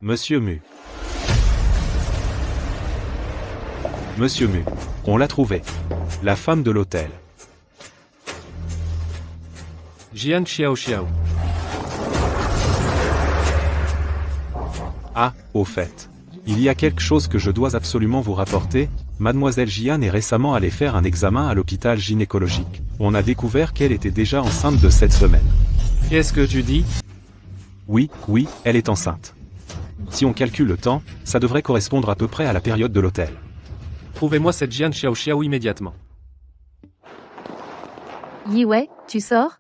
Monsieur Mu. Monsieur Mu. On l'a trouvé. La femme de l'hôtel. Jian Xiao Xiao. Ah, au fait. Il y a quelque chose que je dois absolument vous rapporter. Mademoiselle Jian est récemment allée faire un examen à l'hôpital gynécologique. On a découvert qu'elle était déjà enceinte de 7 semaines. Qu'est-ce que tu dis? Oui, elle est enceinte. Si on calcule le temps, ça devrait correspondre à peu près à la période de l'hôtel. Trouvez-moi cette Jian Xiao Xiao immédiatement. Yiwei, tu sors?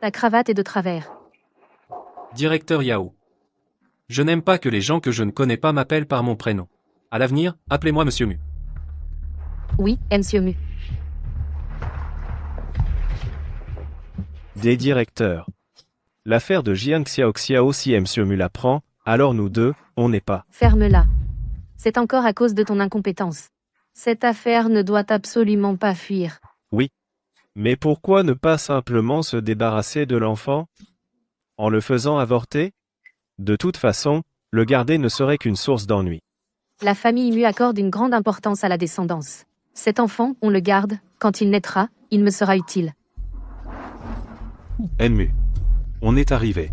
Ta cravate est de travers. Directeur Yao. Je n'aime pas que les gens que je ne connais pas m'appellent par mon prénom. À l'avenir, appelez-moi Monsieur Mu. Oui, Monsieur Mu. Des directeurs. L'affaire de Jian Xiao Xiao, si Monsieur Mu la prend, alors nous deux, on n'est pas. Ferme-la. C'est encore à cause de ton incompétence. Cette affaire ne doit absolument pas fuir. Mais pourquoi ne pas simplement se débarrasser de l'enfant? En le faisant avorter? De toute façon, le garder ne serait qu'une source d'ennui. La famille Mu accorde une grande importance à la descendance. Cet enfant, on le garde, quand il naîtra, il me sera utile. Mu. On est arrivé.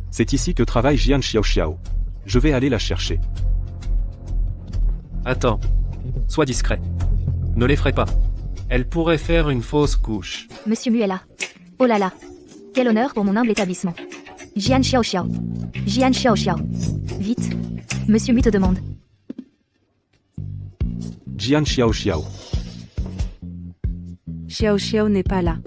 C'est ici que travaille Jian Xiao Xiao. Je vais aller la chercher. Attends. Sois discret. Ne l'effraie pas. Elle pourrait faire une fausse couche. Monsieur Mu est là. Oh là là. Quel honneur pour mon humble établissement. Jian Xiao Xiao. Jian Xiao Xiao. Vite. Monsieur Mu te demande. Jian Xiao Xiao. Xiao Xiao n'est pas là.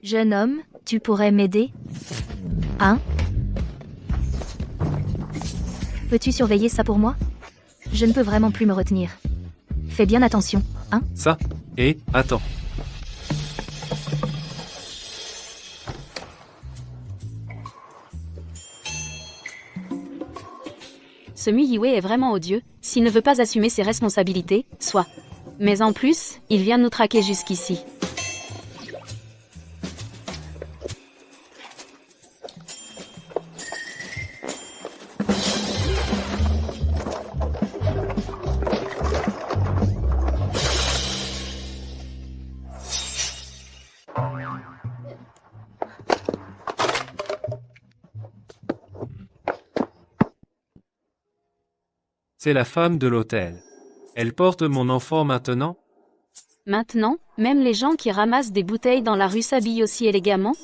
Jeune homme, tu pourrais m'aider? Hein? Peux-tu surveiller ça pour moi? Je ne peux vraiment plus me retenir. Fais bien attention, hein? Ça. Et, attends. Ce Mu Yiwei est vraiment odieux, s'il ne veut pas assumer ses responsabilités, soit. Mais en plus, il vient nous traquer jusqu'ici. C'est la femme de l'hôtel. Elle porte mon enfant maintenant? Maintenant, même les gens qui ramassent des bouteilles dans la rue s'habillent aussi élégamment?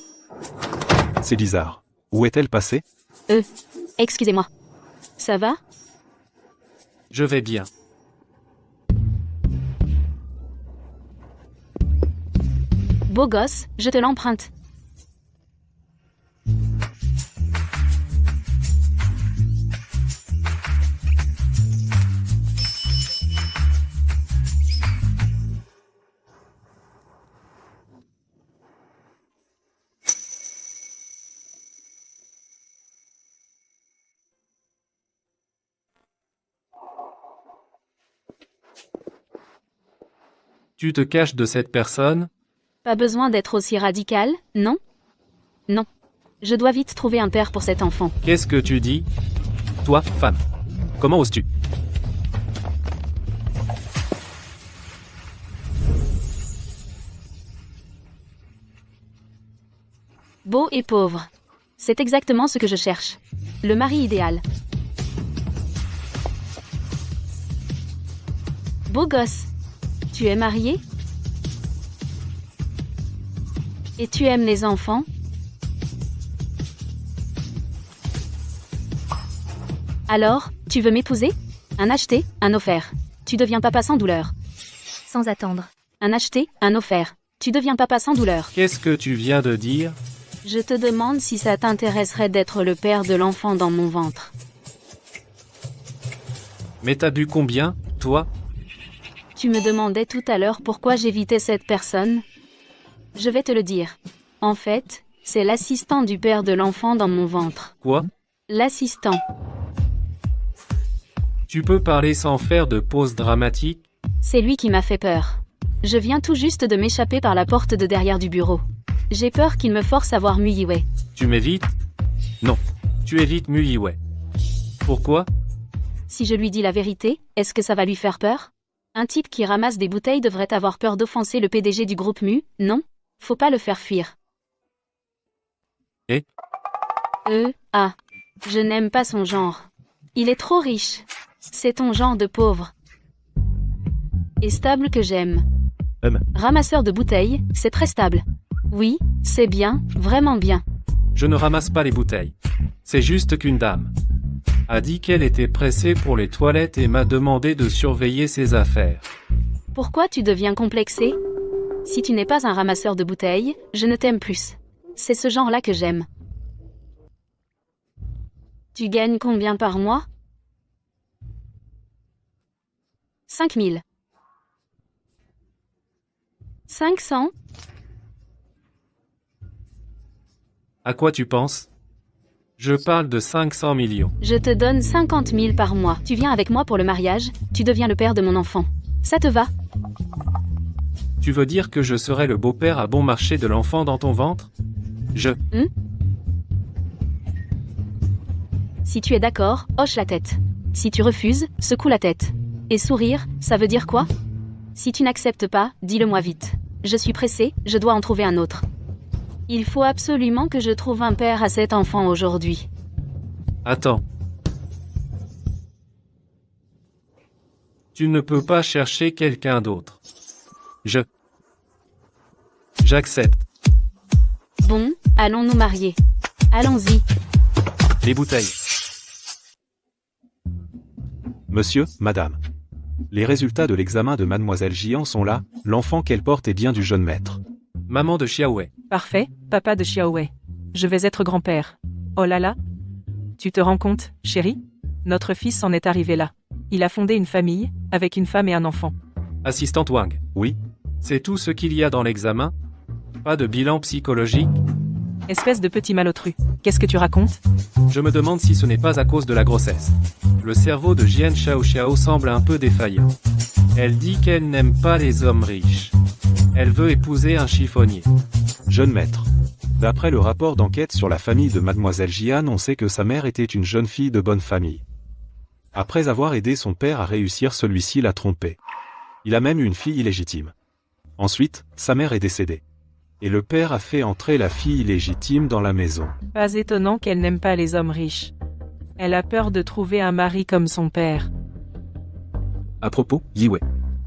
C'est bizarre. Où est-elle passée? Excusez-moi. Ça va? Je vais bien. Beau gosse, je te l'emprunte. Tu te caches de cette personne? Pas besoin d'être aussi radical, non? Non. Je dois vite trouver un père pour cet enfant. Qu'est-ce que tu dis? Toi, femme. Comment oses-tu? Beau et pauvre. C'est exactement ce que je cherche. Le mari idéal. Beau gosse. Tu es marié? Et tu aimes les enfants? Alors, tu veux m'épouser? Un acheté, un offert. Tu deviens papa sans douleur. Sans attendre. Un acheté, un offert. Tu deviens papa sans douleur. Qu'est-ce que tu viens de dire? Je te demande si ça t'intéresserait d'être le père de l'enfant dans mon ventre. Mais t'as bu combien, toi? Tu me demandais tout à l'heure pourquoi j'évitais cette personne? Je vais te le dire. En fait, c'est l'assistant du père de l'enfant dans mon ventre. Quoi? L'assistant. Tu peux parler sans faire de pause dramatique? C'est lui qui m'a fait peur. Je viens tout juste de m'échapper par la porte de derrière du bureau. J'ai peur qu'il me force à voir Muyiwei. Tu m'évites? Non. Tu évites Muyiwei. Pourquoi? Si je lui dis la vérité, est-ce que ça va lui faire peur? Un type qui ramasse des bouteilles devrait avoir peur d'offenser le PDG du groupe Mu, non? Faut pas le faire fuir. Et? Je n'aime pas son genre. Il est trop riche. C'est ton genre de pauvre. Et stable que j'aime. Ramasseur de bouteilles, c'est très stable. Oui, c'est bien, vraiment bien. Je ne ramasse pas les bouteilles. C'est juste qu'une dame a dit qu'elle était pressée pour les toilettes et m'a demandé de surveiller ses affaires. Pourquoi tu deviens complexé? Si tu n'es pas un ramasseur de bouteilles, je ne t'aime plus. C'est ce genre-là que j'aime. Tu gagnes combien par mois? 5 000. 500? À quoi tu penses? Je parle de 500 millions. Je te donne 50 000 par mois. Tu viens avec moi pour le mariage, tu deviens le père de mon enfant. Ça te va? Tu veux dire que je serai le beau-père à bon marché de l'enfant dans ton ventre? Si tu es d'accord, hoche la tête. Si tu refuses, secoue la tête. Et sourire, ça veut dire quoi? Si tu n'acceptes pas, dis-le-moi vite. Je suis pressée, je dois en trouver un autre. Il faut absolument que je trouve un père à cet enfant aujourd'hui. Attends. Tu ne peux pas chercher quelqu'un d'autre. J'accepte. Bon, allons nous marier. Allons-y. Les bouteilles. Monsieur, madame. Les résultats de l'examen de mademoiselle Jian sont là, l'enfant qu'elle porte est bien du jeune maître. Maman de Xiaowei. Parfait, papa de Xiaowei. Je vais être grand-père. Oh là là. Tu te rends compte, chérie? Notre fils en est arrivé là. Il a fondé une famille, avec une femme et un enfant. Assistante Wang. Oui, C'est tout ce qu'il y a dans l'examen? Pas de bilan psychologique? Espèce de petit malotru. Qu'est-ce que tu racontes? Je me demande si ce n'est pas à cause de la grossesse. Le cerveau de Jian Xiao semble un peu défaillant. Elle dit qu'elle n'aime pas les hommes riches. Elle veut épouser un chiffonnier. jeune maître. D'après le rapport d'enquête sur la famille de mademoiselle Jian, on sait que sa mère était une jeune fille de bonne famille. Après avoir aidé son père à réussir, celui-ci l'a trompé. Il a même eu une fille illégitime. Ensuite, sa mère est décédée. Et le père a fait entrer la fille illégitime dans la maison. Pas étonnant qu'elle n'aime pas les hommes riches. Elle a peur de trouver un mari comme son père. À propos, Yiwei,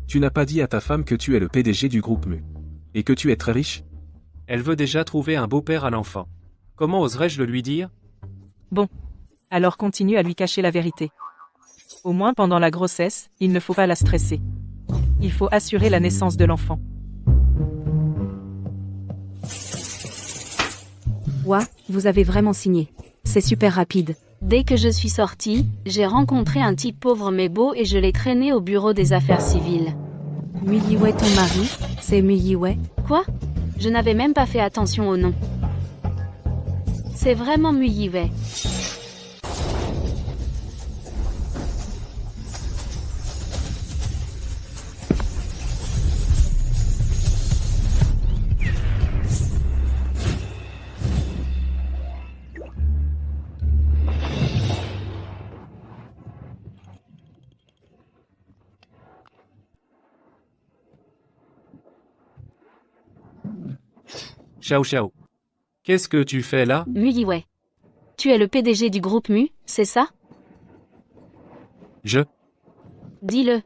tu n'as pas dit à ta femme que tu es le PDG du groupe Mu. Et que tu es très riche? Elle veut déjà trouver un beau-père à l'enfant. Comment oserais-je le lui dire? Bon. Alors continue à lui cacher la vérité. Au moins pendant la grossesse, il ne faut pas la stresser. Il faut assurer la naissance de l'enfant. Ouah, vous avez vraiment signé. C'est super rapide. Dès que je suis sortie, j'ai rencontré un type pauvre mais beau et je l'ai traîné au bureau des affaires civiles. Muyiwei, ton mari? C'est Muyiwei? Quoi? Je n'avais même pas fait attention au nom. C'est vraiment Muyiwei. Xiao. Qu'est-ce que tu fais là? Muyiwei. Tu es le PDG du groupe Mu, c'est ça? Dis-le.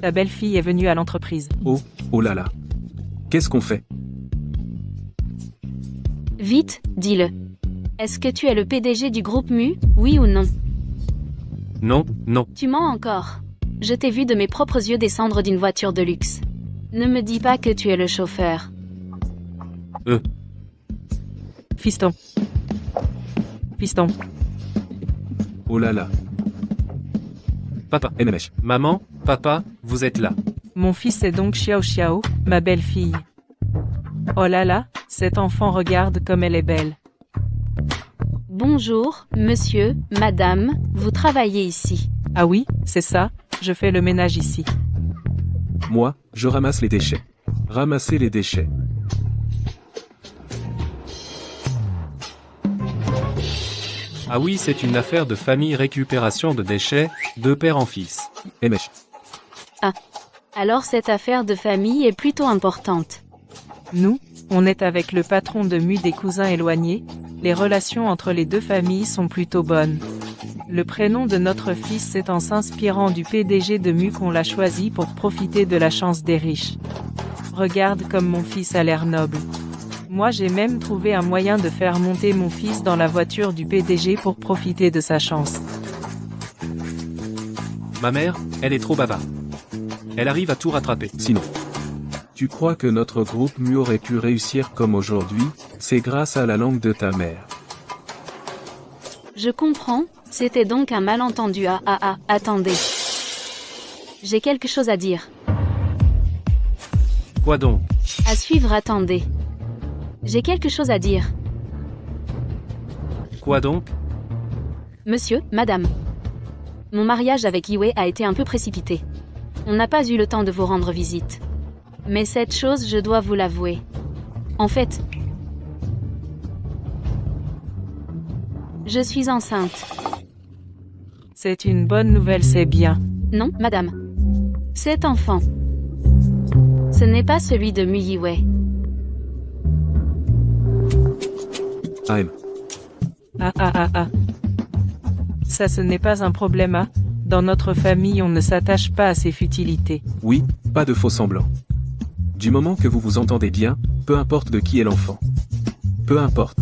Ta belle-fille est venue à l'entreprise. Oh là là. Qu'est-ce qu'on fait? Vite, dis-le. Est-ce que tu es le PDG du groupe Mu, oui ou non? Non. Tu mens encore. Je t'ai vu de mes propres yeux descendre d'une voiture de luxe. Ne me dis pas que tu es le chauffeur. Fiston. Oh là là. Papa, MMH. Maman, papa, vous êtes là. Mon fils est donc Xiao, ma belle-fille. Oh là là, cet enfant regarde comme elle est belle. Bonjour, monsieur, madame, vous travaillez ici. Ah oui, c'est ça, je fais le ménage ici. Moi, je ramasse les déchets. Ramasser les déchets. Ah oui, c'est une affaire de famille récupération de déchets, de père en fils. Emesh. Alors cette affaire de famille est plutôt importante. Nous, on est avec le patron de Mu des cousins éloignés, les relations entre les deux familles sont plutôt bonnes. Le prénom de notre fils c'est en s'inspirant du PDG de Mu qu'on l'a choisi pour profiter de la chance des riches. Regarde comme mon fils a l'air noble. Moi j'ai même trouvé un moyen de faire monter mon fils dans la voiture du PDG pour profiter de sa chance. Ma mère, elle est trop bavarde. Elle arrive à tout rattraper. Sinon. Tu crois que notre groupe Mu aurait pu réussir comme aujourd'hui, c'est grâce à la langue de ta mère. Je comprends, c'était donc un malentendu. Attendez. J'ai quelque chose à dire. Quoi donc? À suivre, attendez. J'ai quelque chose à dire. Quoi donc? Monsieur, madame. Mon mariage avec Yue a été un peu précipité. On n'a pas eu le temps de vous rendre visite. Mais cette chose, je dois vous l'avouer. En fait, je suis enceinte. C'est une bonne nouvelle, c'est bien. Non, madame. Cet enfant, ce n'est pas celui de Mu Yue. AM. Ça ce n'est pas un problème ah. Dans notre famille on ne s'attache pas à ces futilités. Oui, pas de faux semblants. Du moment que vous vous entendez bien, peu importe de qui est l'enfant. Peu importe.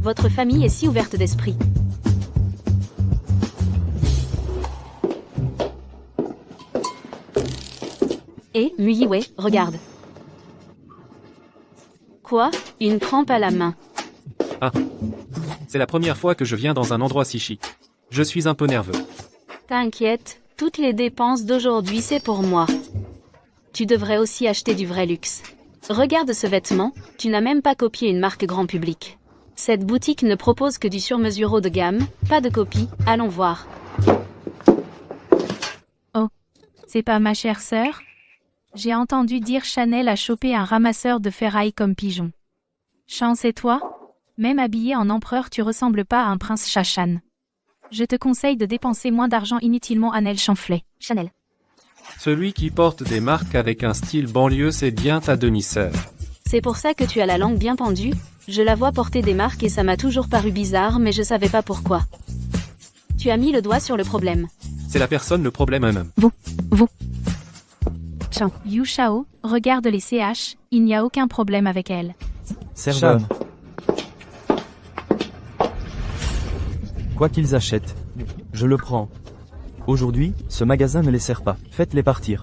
Votre famille est si ouverte d'esprit. Et, Mu Yue, regarde. Quoi? Une crampe à la main. C'est la première fois que je viens dans un endroit si chic. Je suis un peu nerveux. T'inquiète, toutes les dépenses d'aujourd'hui c'est pour moi. Tu devrais aussi acheter du vrai luxe. Regarde ce vêtement, tu n'as même pas copié une marque grand public. Cette boutique ne propose que du sur-mesure haut de gamme, pas de copie, allons voir. C'est pas ma chère sœur? J'ai entendu dire Chanel a chopé un ramasseur de ferraille comme pigeon. Chance et toi? Même habillé en empereur tu ressembles pas à un prince Chachan. Je te conseille de dépenser moins d'argent inutilement Annelle Chanflet. Chanel. Celui qui porte des marques avec un style banlieue c'est bien ta demi-sœur. C'est pour ça que tu as la langue bien pendue. Je la vois porter des marques et ça m'a toujours paru bizarre mais je savais pas pourquoi. Tu as mis le doigt sur le problème. C'est la personne le problème un homme. Yu Shao, regarde les CH, il n'y a aucun problème avec elle. Serveur. Quoi qu'ils achètent, je le prends. Aujourd'hui, ce magasin ne les sert pas. Faites-les partir.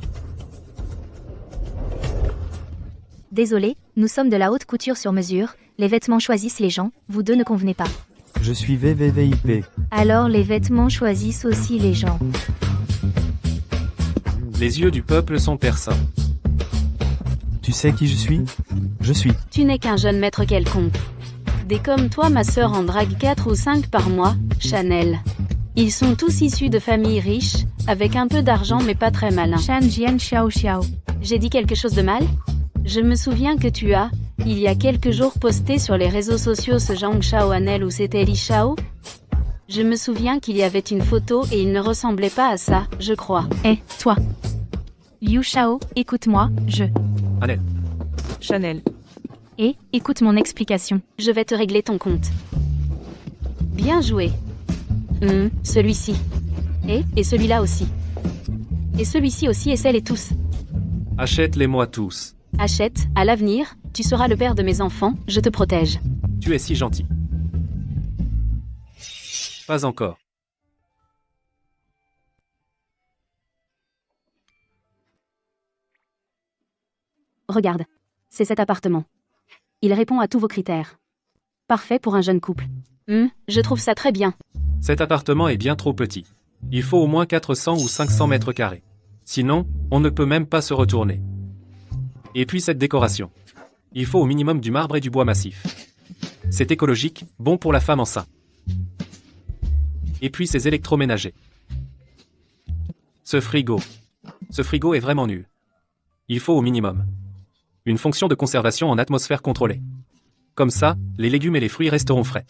Désolé, nous sommes de la haute couture sur mesure, les vêtements choisissent les gens, vous deux ne convenez pas. Je suis VVVIP. Alors les vêtements choisissent aussi les gens. Les yeux du peuple sont perçants. Tu sais qui je suis? Je suis. Tu n'es qu'un jeune maître quelconque. Des comme toi ma sœur en drague 4 ou 5 par mois, Chanel. Ils sont tous issus de familles riches, avec un peu d'argent mais pas très malins. Shan Jian Xiao Xiao. J'ai dit quelque chose de mal? Je me souviens que tu as, il y a quelques jours posté sur les réseaux sociaux ce Zhang Shao Annel ou c'était Li Shao? Je me souviens qu'il y avait une photo et il ne ressemblait pas à ça, je crois. Toi. Liu Shao, écoute-moi, Annelle. Chanel. écoute mon explication. Je vais te régler ton compte. Bien joué. Celui-ci. Et celui-là aussi. Et celui-ci aussi et celle et tous. Achète-les-moi tous. Achète, à l'avenir, tu seras le père de mes enfants, je te protège. Tu es si gentil. Pas encore. Regarde. C'est cet appartement. Il répond à tous vos critères. Parfait pour un jeune couple. Je trouve ça très bien. Cet appartement est bien trop petit. Il faut au moins 400 ou 500 mètres carrés. Sinon, on ne peut même pas se retourner. Et puis cette décoration. Il faut au minimum du marbre et du bois massif. C'est écologique, bon pour la femme enceinte. Et puis ces électroménagers. Ce frigo est vraiment nul. Il faut au minimum une fonction de conservation en atmosphère contrôlée. Comme ça, les légumes et les fruits resteront frais.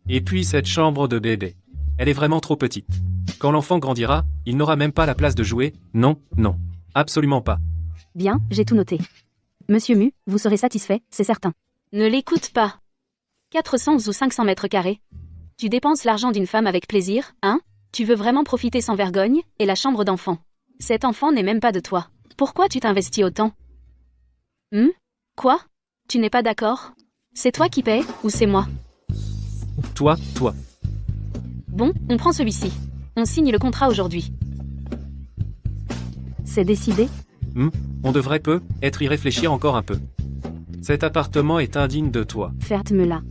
Et puis cette chambre de bébé. Elle est vraiment trop petite. Quand l'enfant grandira, il n'aura même pas la place de jouer. Non, non. Absolument pas. Bien, j'ai tout noté. Monsieur Mu, vous serez satisfait, c'est certain. Ne l'écoute pas. 400 ou 500 mètres carrés. Tu dépenses l'argent d'une femme avec plaisir, hein? Tu veux vraiment profiter sans vergogne, et la chambre d'enfant. Cet enfant n'est même pas de toi. Pourquoi tu t'investis autant? Quoi? Tu n'es pas d'accord? C'est toi qui paie, ou c'est moi? Toi. Bon, on prend celui-ci. On signe le contrat aujourd'hui. C'est décidé? On devrait peut-être y réfléchir encore un peu. Cet appartement est indigne de toi. Faites-me là.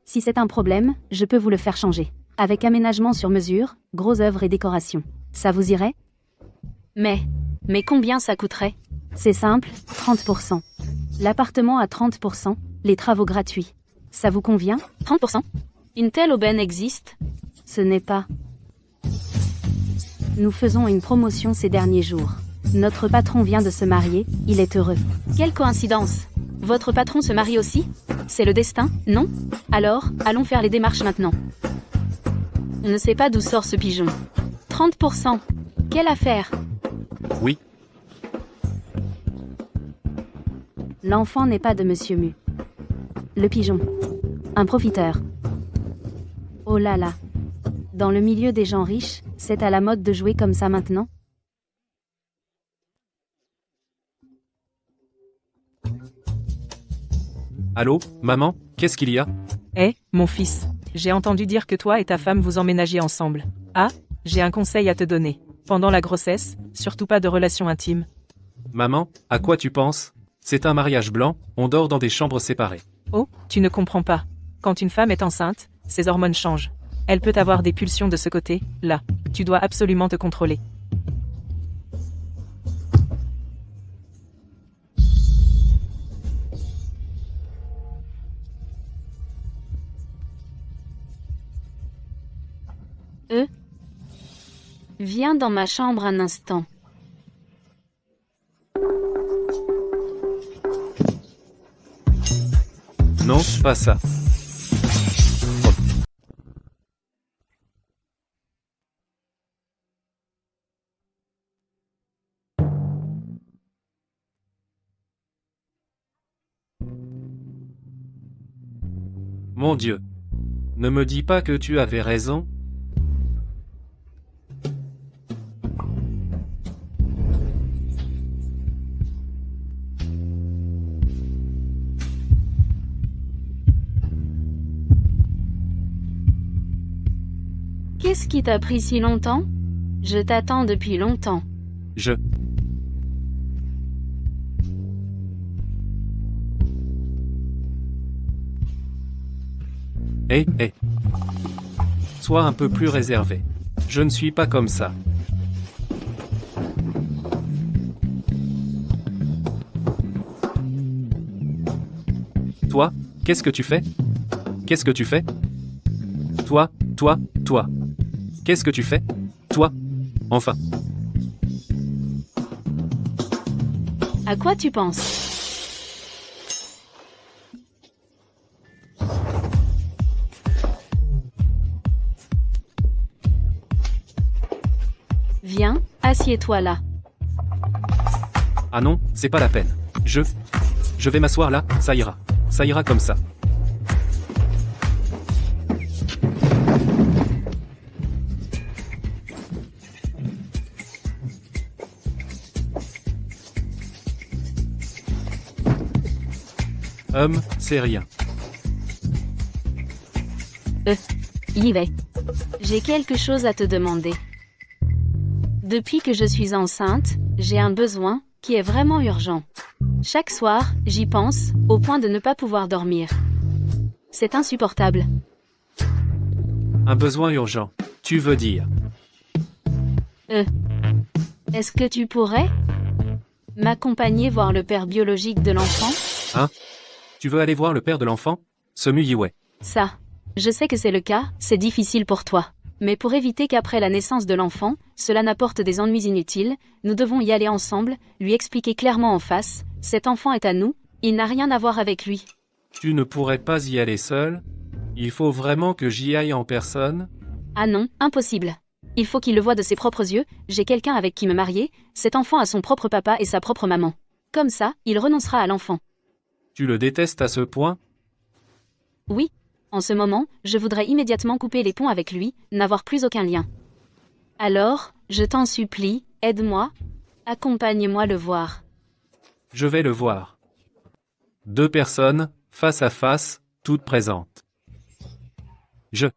Si c'est un problème, je peux vous le faire changer. Avec aménagement sur mesure, gros œuvres et décoration. Ça vous irait? Mais combien ça coûterait? C'est simple, 30%. L'appartement à 30%, les travaux gratuits. Ça vous convient? 30%? Une telle aubaine existe? Ce n'est pas. Nous faisons une promotion ces derniers jours. Notre patron vient de se marier, il est heureux. Quelle coïncidence! Votre patron se marie aussi? C'est le destin, non? Alors, allons faire les démarches maintenant. On ne sait pas d'où sort ce pigeon. 30%. Quelle affaire? Oui. L'enfant n'est pas de Monsieur Mu. Le pigeon. Un profiteur. Oh là là. Dans le milieu des gens riches, c'est à la mode de jouer comme ça maintenant? Allô, maman, qu'est-ce qu'il y a? Mon fils, j'ai entendu dire que toi et ta femme vous emménagiez ensemble. Ah, j'ai un conseil à te donner. Pendant la grossesse, surtout pas de relations intimes. Maman, à quoi tu penses? C'est un mariage blanc, on dort dans des chambres séparées. Oh, tu ne comprends pas. Quand une femme est enceinte, ses hormones changent. Elle peut avoir des pulsions de ce côté, là. Tu dois absolument te contrôler. Viens dans ma chambre un instant. Non, pas ça. Mon Dieu. Ne me dis pas que tu avais raison. Qu'est-ce qui t'a pris si longtemps? Je t'attends depuis longtemps. Hé. Sois un peu plus réservé. Je ne suis pas comme ça. Toi, qu'est-ce que tu fais? Qu'est-ce que tu fais? Toi. Qu'est-ce que tu fais? Toi. Enfin. À quoi tu penses? Viens, assieds-toi là. Ah non, c'est pas la peine. Je vais m'asseoir là, ça ira. Ça ira comme ça. C'est rien. Y vais. J'ai quelque chose à te demander. Depuis que je suis enceinte, j'ai un besoin qui est vraiment urgent. Chaque soir, j'y pense, au point de ne pas pouvoir dormir. C'est insupportable. Un besoin urgent, tu veux dire? Est-ce que tu pourrais m'accompagner voir le père biologique de l'enfant? Hein? Tu veux aller voir le père de l'enfant? Ce Mu Yiwei. Ça. Je sais que c'est le cas, c'est difficile pour toi. Mais pour éviter qu'après la naissance de l'enfant, cela n'apporte des ennuis inutiles, nous devons y aller ensemble, lui expliquer clairement en face, cet enfant est à nous, il n'a rien à voir avec lui. Tu ne pourrais pas y aller seul? Il faut vraiment que j'y aille en personne? Ah non, impossible. Il faut qu'il le voie de ses propres yeux, j'ai quelqu'un avec qui me marier, cet enfant a son propre papa et sa propre maman. Comme ça, il renoncera à l'enfant. Tu le détestes à ce point? Oui. En ce moment, je voudrais immédiatement couper les ponts avec lui, n'avoir plus aucun lien. Alors, je t'en supplie, aide-moi. Accompagne-moi le voir. Je vais le voir. 2 personnes, face à face, toutes présentes. Je.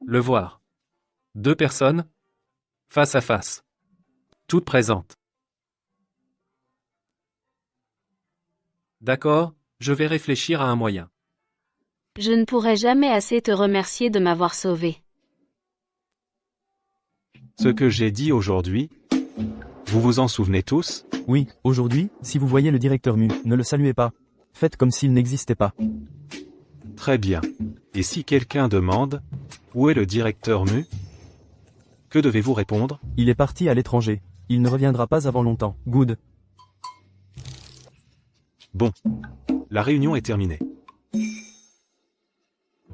Le voir. 2 personnes, face à face. Toutes présentes. D'accord, je vais réfléchir à un moyen. Je ne pourrai jamais assez te remercier de m'avoir sauvé. Ce que j'ai dit aujourd'hui, vous vous en souvenez tous? Oui, aujourd'hui, si vous voyez le directeur Mu, ne le saluez pas. Faites comme s'il n'existait pas. Très bien. Et si quelqu'un demande, où est le directeur Mu? Que devez-vous répondre? Il est parti à l'étranger. Il ne reviendra pas avant longtemps. Good. Bon. La réunion est terminée.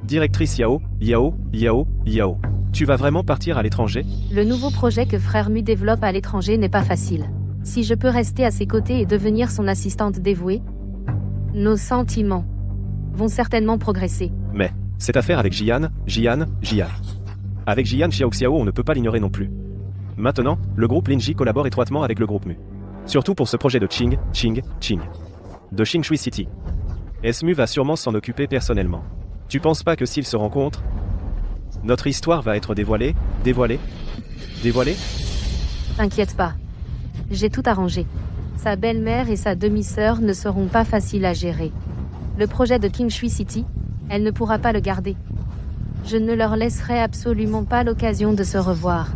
Directrice Yao, Yao, Yao, Yao. Tu vas vraiment partir à l'étranger? Le nouveau projet que Frère Mu développe à l'étranger n'est pas facile. Si je peux rester à ses côtés et devenir son assistante dévouée, nos sentiments vont certainement progresser. Mais, cette affaire avec Jian. Avec Jian Xiaoxiao, on ne peut pas l'ignorer non plus. Maintenant, le groupe Linji collabore étroitement avec le groupe Mu. Surtout pour ce projet de Qing. De Qingshui City. SMU va sûrement s'en occuper personnellement. Tu penses pas que s'ils se rencontrent, notre histoire va être dévoilée? T'inquiète pas. J'ai tout arrangé. Sa belle-mère et sa demi-sœur ne seront pas faciles à gérer. Le projet de Qingshui City, elle ne pourra pas le garder. Je ne leur laisserai absolument pas l'occasion de se revoir.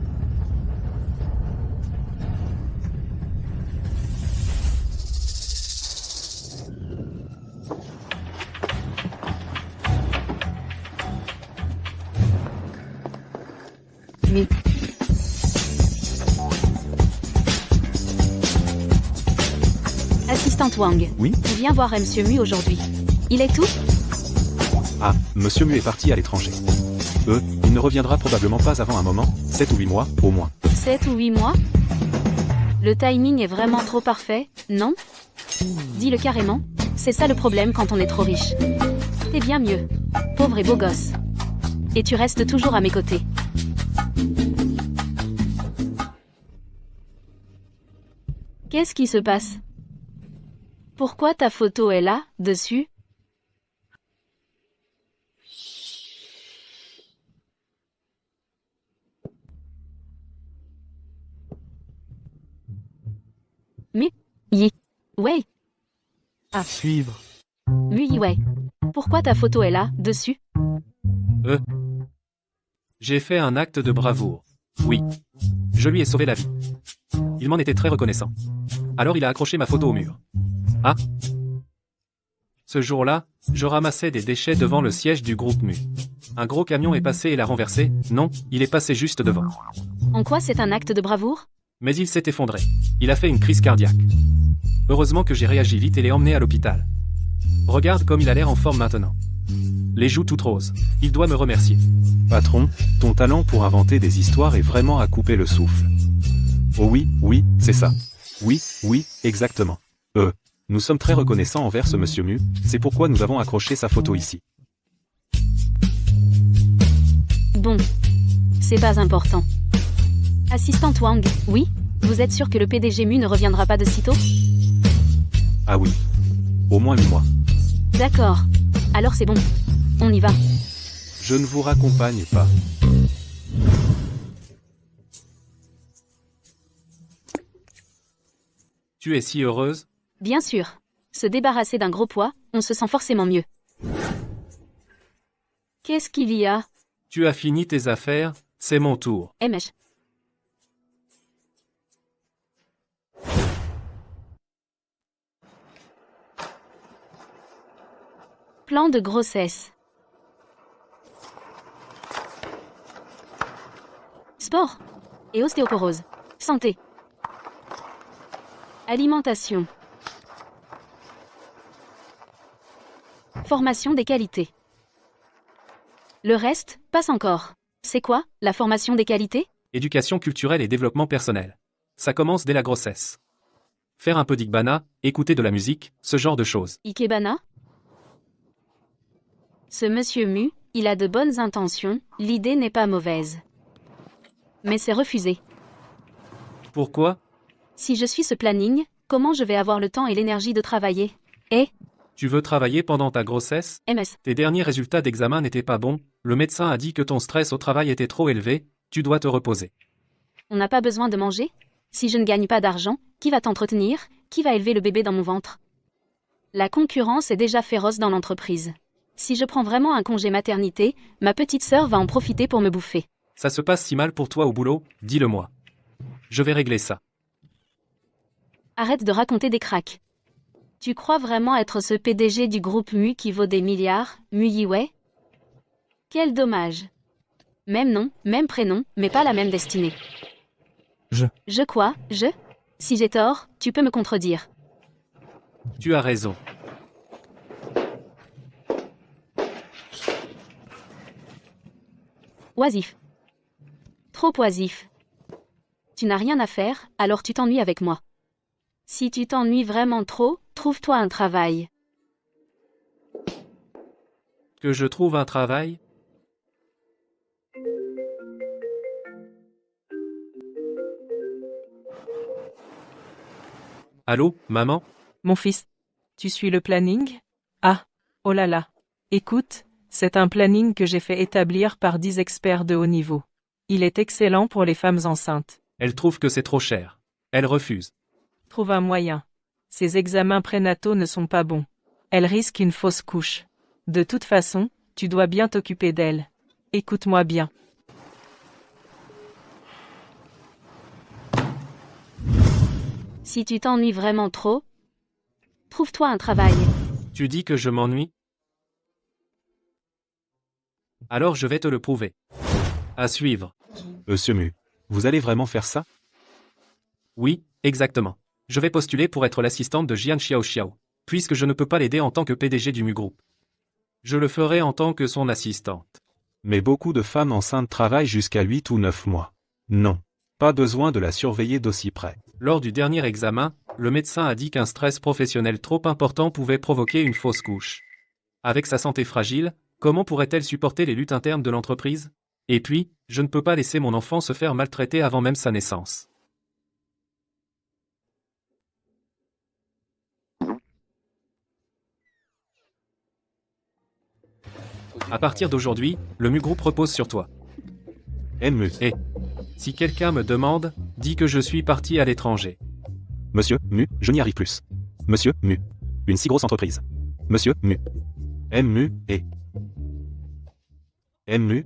Mais Assistante Wang. Oui? Viens voir Monsieur Mu aujourd'hui. Il est où? Ah, Monsieur Mu est parti à l'étranger. Il ne reviendra probablement pas avant un moment, 7 ou 8 mois, au moins. 7 ou 8 mois? Le timing est vraiment trop parfait, non? Dis-le carrément. C'est ça le problème quand on est trop riche. T'es bien mieux. Pauvre et beau gosse. Et tu restes toujours à mes côtés. Qu'est-ce qui se passe? Pourquoi ta photo est là, dessus? Mais, ouais. Suivre. Oui, ouais. Pourquoi ta photo est là, dessus? J'ai fait un acte de bravoure. Oui. Je lui ai sauvé la vie. Il m'en était très reconnaissant. Alors il a accroché ma photo au mur. Ah. Ce jour-là, je ramassais des déchets devant le siège du groupe Mu. Un gros camion est passé et l'a renversé. Non, il est passé juste devant. En quoi c'est un acte de bravoure? Mais il s'est effondré. Il a fait une crise cardiaque. Heureusement que j'ai réagi vite et l'ai emmené à l'hôpital. Regarde comme il a l'air en forme maintenant. Les joues toutes roses. Il doit me remercier. Patron, ton talent pour inventer des histoires est vraiment à couper le souffle. Oh oui, c'est ça. Oui, exactement. Nous sommes très reconnaissants envers ce Monsieur Mu, c'est pourquoi nous avons accroché sa photo ici. Bon. C'est pas important. Assistante Wang, oui? Vous êtes sûr que le PDG Mu ne reviendra pas de sitôt? Ah oui. Au moins 8 mois. D'accord. Alors c'est bon. On y va. Je ne vous raccompagne pas. Tu es si heureuse? Bien sûr. Se débarrasser d'un gros poids, on se sent forcément mieux. Qu'est-ce qu'il y a? Tu as fini tes affaires, c'est mon tour. Mèche. Plan de grossesse. Sport et ostéoporose. Santé. Alimentation. Formation des qualités. Le reste, passe encore. C'est quoi, la formation des qualités? Éducation culturelle et développement personnel. Ça commence dès la grossesse. Faire un peu d'ikebana, écouter de la musique, ce genre de choses. Ikebana? Ce monsieur Mu, il a de bonnes intentions, l'idée n'est pas mauvaise. Mais c'est refusé. Pourquoi? Si je suis ce planning, comment je vais avoir le temps et l'énergie de travailler? Eh? Tu veux travailler pendant ta grossesse? MS. Tes derniers résultats d'examen n'étaient pas bons, le médecin a dit que ton stress au travail était trop élevé, tu dois te reposer. On n'a pas besoin de manger? Si je ne gagne pas d'argent, qui va t'entretenir? Qui va élever le bébé dans mon ventre? La concurrence est déjà féroce dans l'entreprise. Si je prends vraiment un congé maternité, ma petite sœur va en profiter pour me bouffer. Ça se passe si mal pour toi au boulot, dis-le-moi. Je vais régler ça. Arrête de raconter des cracks. Tu crois vraiment être ce PDG du groupe Mu qui vaut des milliards, Mu Yiwei? Quel dommage. Même nom, même prénom, mais pas la même destinée. Je quoi? Si j'ai tort, tu peux me contredire. Tu as raison. Oisif. Trop oisif. Tu n'as rien à faire, alors tu t'ennuies avec moi. Si tu t'ennuies vraiment trop, trouve-toi un travail. Que je trouve un travail? Allô, maman? Mon fils, tu suis le planning? Ah, oh là là. Écoute, c'est un planning que j'ai fait établir par 10 experts de haut niveau. Il est excellent pour les femmes enceintes. Elle trouve que c'est trop cher. Elle refuse. Trouve un moyen. Ces examens prénataux ne sont pas bons. Elle risque une fausse couche. De toute façon, tu dois bien t'occuper d'elle. Écoute-moi bien. Si tu t'ennuies vraiment trop, trouve-toi un travail. Tu dis que je m'ennuie? Alors je vais te le prouver. À suivre. Monsieur Mu, vous allez vraiment faire ça? Oui, exactement. Je vais postuler pour être l'assistante de Jian Xiao, puisque je ne peux pas l'aider en tant que PDG du Mu Group. Je le ferai en tant que son assistante. Mais beaucoup de femmes enceintes travaillent jusqu'à 8 ou 9 mois. Non. Pas besoin de la surveiller d'aussi près. Lors du dernier examen, le médecin a dit qu'un stress professionnel trop important pouvait provoquer une fausse couche. Avec sa santé fragile, comment pourrait-elle supporter les luttes internes de l'entreprise? Et puis, je ne peux pas laisser mon enfant se faire maltraiter avant même sa naissance. À partir d'aujourd'hui, le Mu Group repose sur toi. Mu. Et si quelqu'un me demande, dis que je suis parti à l'étranger. Monsieur Mu, je n'y arrive plus. Monsieur Mu. Une si grosse entreprise. Monsieur Mu. Mu et Mu.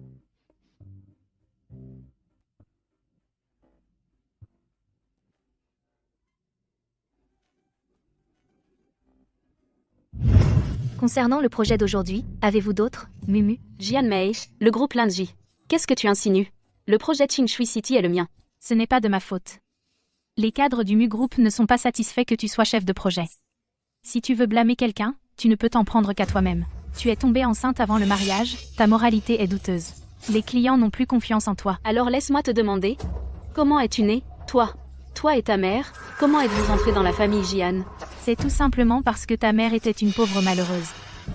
Concernant le projet d'aujourd'hui, avez-vous d'autres, Mumu? Jian Mei, le groupe Linji. Qu'est-ce que tu insinues? Le projet Qingshui City est le mien. Ce n'est pas de ma faute. Les cadres du Mu Group ne sont pas satisfaits que tu sois chef de projet. Si tu veux blâmer quelqu'un, tu ne peux t'en prendre qu'à toi-même. Tu es tombée enceinte avant le mariage, ta moralité est douteuse. Les clients n'ont plus confiance en toi. Alors laisse-moi te demander, comment es-tu née, toi? Toi et ta mère, comment êtes-vous entrés dans la famille Jian? C'est tout simplement parce que ta mère était une pauvre malheureuse,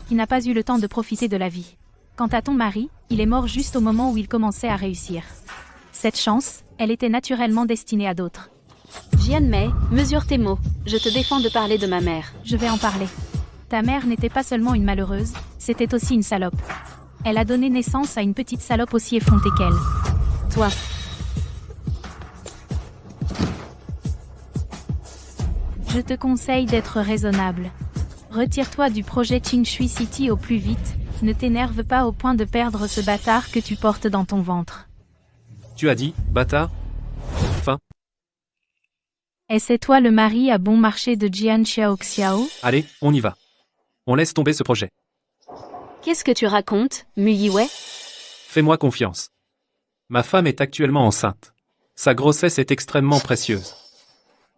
qui n'a pas eu le temps de profiter de la vie. Quant à ton mari, il est mort juste au moment où il commençait à réussir. Cette chance, elle était naturellement destinée à d'autres. Jian Mei, mesure tes mots. Je te défends de parler de ma mère. Je vais en parler. Ta mère n'était pas seulement une malheureuse, c'était aussi une salope. Elle a donné naissance à une petite salope aussi effrontée qu'elle. Toi. Je te conseille d'être raisonnable. Retire-toi du projet Qingshui City au plus vite, ne t'énerve pas au point de perdre ce bâtard que tu portes dans ton ventre. Tu as dit, bâtard? Enfin. Et c'est toi le mari à bon marché de Jian Xiao? Allez, on y va. On laisse tomber ce projet. Qu'est-ce que tu racontes, Mu Yiwei? Fais-moi confiance. Ma femme est actuellement enceinte. Sa grossesse est extrêmement précieuse.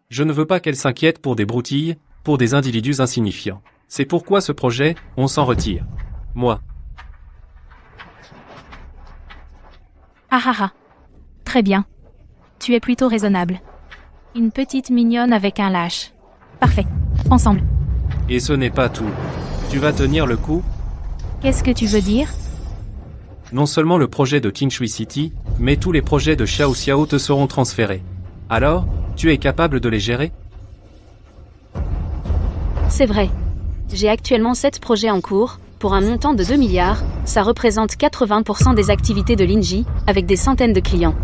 Je ne veux pas qu'elle s'inquiète pour des broutilles, pour des individus insignifiants. C'est pourquoi ce projet, on s'en retire. Moi. Ah ah ah. Très bien. Tu es plutôt raisonnable. Une petite mignonne avec un lâche. Parfait. Ensemble. Et ce n'est pas tout. Tu vas tenir le coup? Qu'est-ce que tu veux dire? Non seulement le projet de King Shui City, mais tous les projets de Xiao Xiao te seront transférés. Alors, tu es capable de les gérer? C'est vrai. J'ai actuellement 7 projets en cours, pour un montant de 2 milliards, ça représente 80% des activités de Linji, avec des centaines de clients.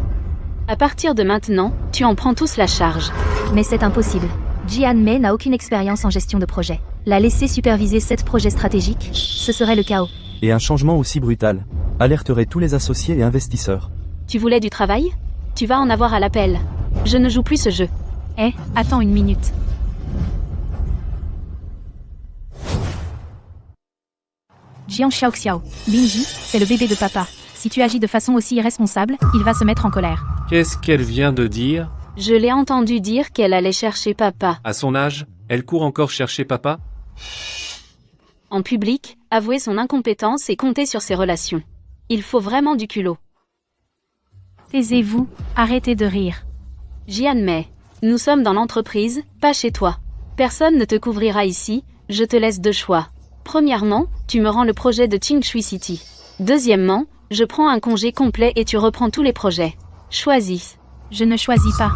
À partir de maintenant, tu en prends tous la charge. Mais c'est impossible. Jian Mei n'a aucune expérience en gestion de projet. La laisser superviser 7 projets stratégiques, ce serait le chaos. Et un changement aussi brutal alerterait tous les associés et investisseurs. Tu voulais du travail? Tu vas en avoir à l'appel. Je ne joue plus ce jeu. Eh, attends une minute. Jian Xiaoxiao, Linji, c'est le bébé de papa. Si tu agis de façon aussi irresponsable, il va se mettre en colère. Qu'est-ce qu'elle vient de dire? Je l'ai entendu dire qu'elle allait chercher papa. À son âge, elle court encore chercher papa? En public, avouer son incompétence et compter sur ses relations. Il faut vraiment du culot. Taisez-vous, arrêtez de rire. Jian Mei, nous sommes dans l'entreprise, pas chez toi. Personne ne te couvrira ici, je te laisse 2 choix. Premièrement, tu me rends le projet de King Shui City. Deuxièmement, je prends un congé complet et tu reprends tous les projets. Choisis. Je ne choisis pas.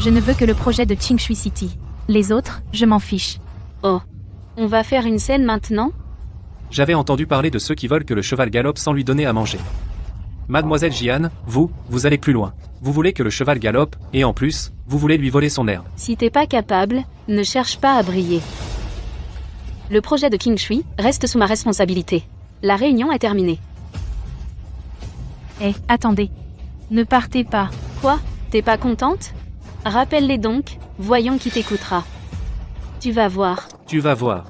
Je ne veux que le projet de King Shui City. Les autres, je m'en fiche. Oh. On va faire une scène maintenant? J'avais entendu parler de ceux qui veulent que le cheval galope sans lui donner à manger. Mademoiselle Jian, vous allez plus loin. Vous voulez que le cheval galope, et en plus, vous voulez lui voler son herbe. Si t'es pas capable, ne cherche pas à briller. Le projet de King Shui reste sous ma responsabilité. La réunion est terminée. Eh, attendez. Ne partez pas. Quoi? T'es pas contente? Rappelle-les donc, voyons qui t'écoutera. Tu vas voir. Tu vas voir.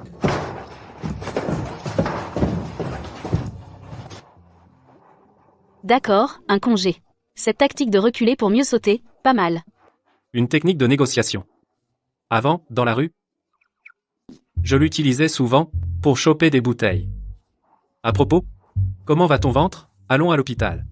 D'accord, un congé. Cette tactique de reculer pour mieux sauter, pas mal. Une technique de négociation. Avant, dans la rue, je l'utilisais souvent pour choper des bouteilles. À propos, comment va ton ventre? Allons à l'hôpital.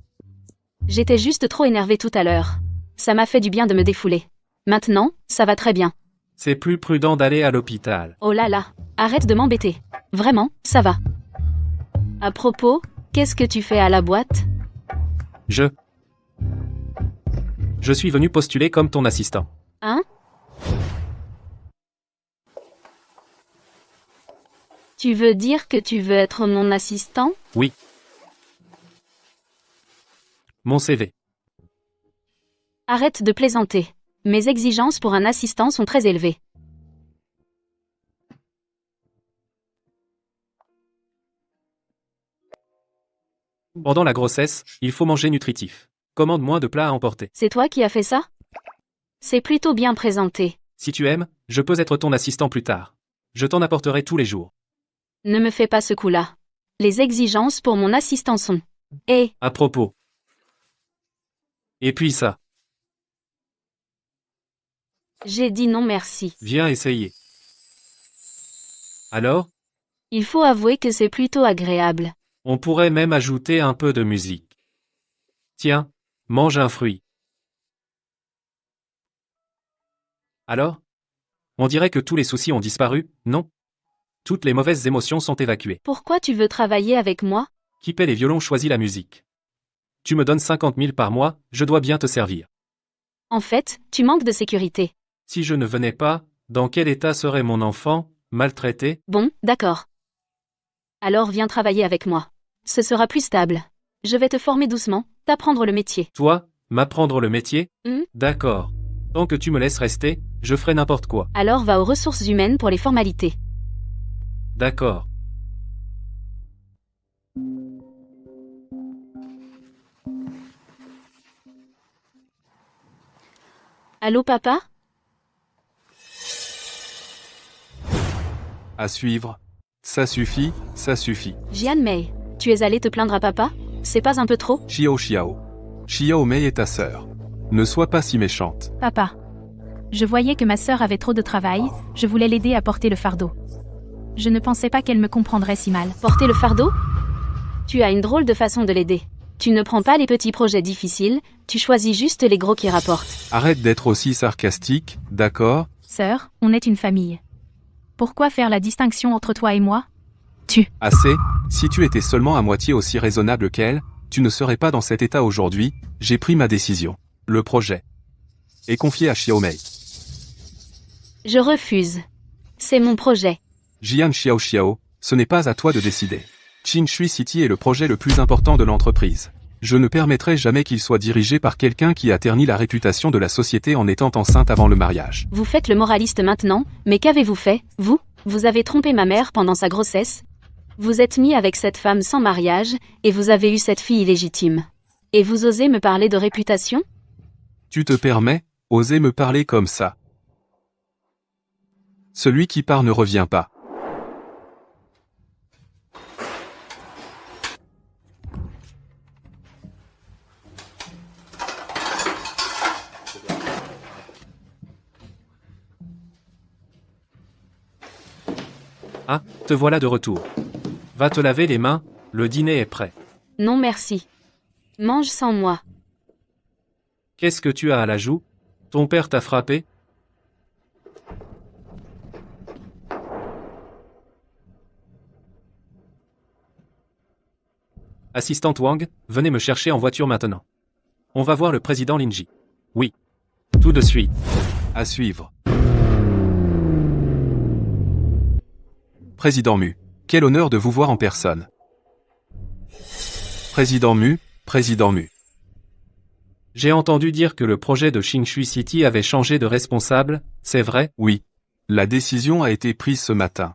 J'étais juste trop énervée tout à l'heure. Ça m'a fait du bien de me défouler. Maintenant, ça va très bien. C'est plus prudent d'aller à l'hôpital. Oh là là, arrête de m'embêter. Vraiment, ça va. À propos, qu'est-ce que tu fais à la boîte? Je suis venu postuler comme ton assistant. Hein? Tu veux dire que tu veux être mon assistant? Oui. Mon CV. Arrête de plaisanter. Mes exigences pour un assistant sont très élevées. Pendant la grossesse, il faut manger nutritif. Commande moins de plats à emporter. C'est toi qui as fait ça? C'est plutôt bien présenté. Si tu aimes, je peux être ton assistant plus tard. Je t'en apporterai tous les jours. Ne me fais pas ce coup-là. Les exigences pour mon assistant sont... Eh, À propos. Et puis ça, j'ai dit non merci. viens essayer. Alors, Il faut avouer que c'est plutôt agréable. on pourrait même ajouter un peu de musique. Tiens, mange un fruit. Alors? On dirait que tous les soucis ont disparu, non? Toutes les mauvaises émotions sont évacuées. Pourquoi tu veux travailler avec moi? Qui paie les violons choisit la musique. Tu me donnes 50 000 par mois, je dois bien te servir. En fait, tu manques de sécurité. Si je ne venais pas, dans quel état serait mon enfant, maltraité? Bon, d'accord. Alors viens travailler avec moi. Ce sera plus stable. Je vais te former doucement, t'apprendre le métier. Toi, m'apprendre le métier? Hmm? D'accord. Tant que tu me laisses rester, je ferai n'importe quoi. Alors va aux ressources humaines pour les formalités. D'accord. Allô papa? À suivre. Ça suffit, ça suffit. Jian Mei, tu es allé te plaindre à papa? C'est pas un peu trop? Xiao Xiao. Xiao Mei est ta sœur. Ne sois pas si méchante. Papa. Je voyais que ma sœur avait trop de travail, je voulais l'aider à porter le fardeau. Je ne pensais pas qu'elle me comprendrait si mal. Porter le fardeau? Tu as une drôle de façon de l'aider. Tu ne prends pas les petits projets difficiles, tu choisis juste les gros qui rapportent. Arrête d'être aussi sarcastique, d'accord? Sœur, on est une famille. Pourquoi faire la distinction entre toi et moi? Assez, si tu étais seulement à moitié aussi raisonnable qu'elle, tu ne serais pas dans cet état aujourd'hui, j'ai pris ma décision. Le projet est confié à Xiao Mei. Je refuse. C'est mon projet. Jian Xiao, ce n'est pas à toi de décider. Qingshui City est le projet le plus important de l'entreprise. Je ne permettrai jamais qu'il soit dirigé par quelqu'un qui a terni la réputation de la société en étant enceinte avant le mariage. Vous faites le moraliste maintenant, mais qu'avez-vous fait, vous? Vous avez trompé ma mère pendant sa grossesse. Vous êtes mis avec cette femme sans mariage, et vous avez eu cette fille illégitime. Et vous osez me parler de réputation? Tu te permets, oser me parler comme ça. Celui qui part ne revient pas. Ah, te voilà de retour. Va te laver les mains, le dîner est prêt. Non merci. Mange sans moi. Qu'est-ce que tu as à la joue? Ton père t'a frappé? Assistante Wang, venez me chercher en voiture maintenant. On va voir le président Linji. Oui. Tout de suite. À suivre. Président Mu, quel honneur de vous voir en personne. Président Mu. J'ai entendu dire que le projet de Qingshui City avait changé de responsable, c'est vrai? Oui. La décision a été prise ce matin.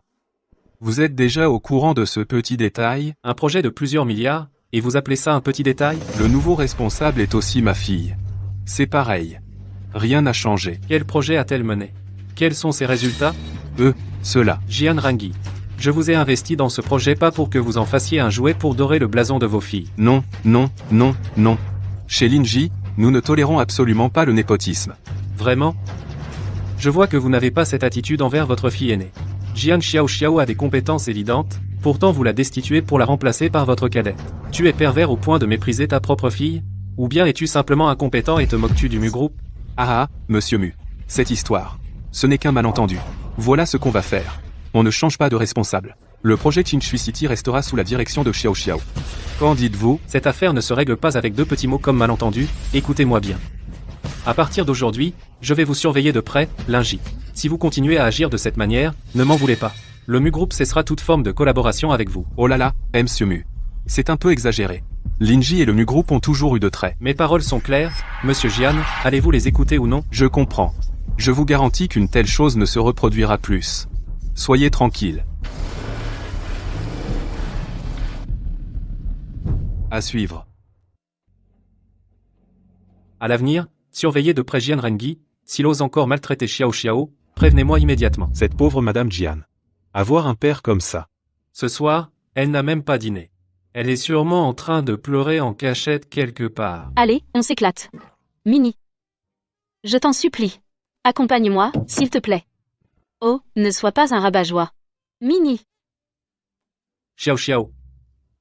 Vous êtes déjà au courant de ce petit détail? Un projet de plusieurs milliards, et vous appelez ça un petit détail? Le nouveau responsable est aussi ma fille. C'est pareil. Rien n'a changé. Quel projet a-t-elle mené? Quels sont ses résultats? Cela. Jian Rangi. Je vous ai investi dans ce projet pas pour que vous en fassiez un jouet pour dorer le blason de vos filles. Non. Chez Linji, nous ne tolérons absolument pas le népotisme. Vraiment? Je vois que vous n'avez pas cette attitude envers votre fille aînée. Jian Xiao a des compétences évidentes, pourtant vous la destituez pour la remplacer par votre cadette. Tu es pervers au point de mépriser ta propre fille? Ou bien es-tu simplement incompétent et te moques-tu du Mu Group? Ah, monsieur Mu. Cette histoire. Ce n'est qu'un malentendu. Voilà ce qu'on va faire. On ne change pas de responsable. Le projet Qingshui City restera sous la direction de Xiao. Qu'en dites-vous? Cette affaire ne se règle pas avec deux petits mots comme malentendu, écoutez-moi bien. À partir d'aujourd'hui, je vais vous surveiller de près, Linji. Si vous continuez à agir de cette manière, ne m'en voulez pas. Le Mu Group cessera toute forme de collaboration avec vous. Oh là là, monsieur Mu. C'est un peu exagéré. Linji et le Mu Group ont toujours eu de traits. Mes paroles sont claires, monsieur Jian, allez-vous les écouter ou non? Je comprends. Je vous garantis qu'une telle chose ne se reproduira plus. Soyez tranquille. À suivre. À l'avenir, surveillez de près Jian Rengi, s'il ose encore maltraiter Xiao, prévenez-moi immédiatement. Cette pauvre Madame Jian. Avoir un père comme ça. Ce soir, elle n'a même pas dîné. Elle est sûrement en train de pleurer en cachette quelque part. Allez, on s'éclate. Mini. Je t'en supplie. Accompagne-moi, s'il te plaît. Oh, ne sois pas un rabat-joie. Mini. Xiao.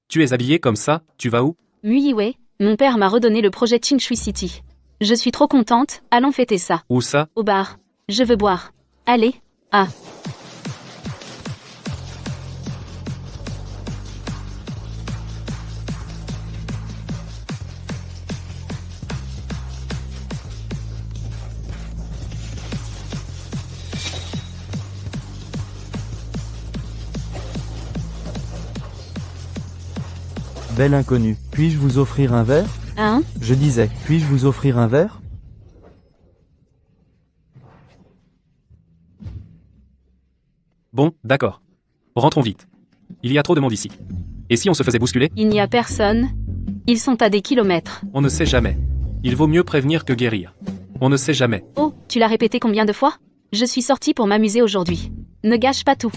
Tu es habillé comme ça, tu vas où? Muiwei, mon père m'a redonné le projet Qingshui City. Je suis trop contente, allons fêter ça. Où ça? Au bar. Je veux boire. Allez, ah. Belle inconnue, puis-je vous offrir un verre? Hein? Je disais, puis-je vous offrir un verre? Bon, d'accord. Rentrons vite. Il y a trop de monde ici. Et si on se faisait bousculer? Il n'y a personne. Ils sont à des kilomètres. On ne sait jamais. Il vaut mieux prévenir que guérir. On ne sait jamais. Oh, tu l'as répété combien de fois? Je suis sortie pour m'amuser aujourd'hui. Ne gâche pas tout.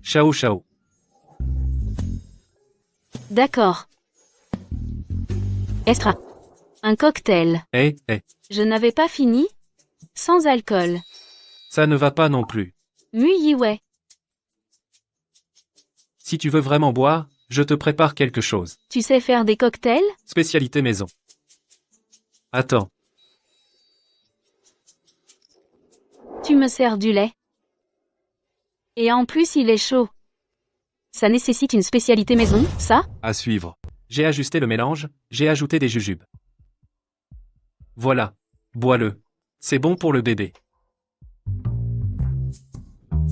Xiao. D'accord. Estra. Un cocktail. Je n'avais pas fini? Sans alcool. Ça ne va pas non plus. Muyiwei. Si tu veux vraiment boire, je te prépare quelque chose. Tu sais faire des cocktails? Spécialité maison. Attends, Tu me sers du lait. Et en plus il est chaud. Ça nécessite une spécialité maison, ça? À suivre. j'ai ajusté le mélange, j'ai ajouté des jujubes. Voilà. Bois-le. C'est bon pour le bébé.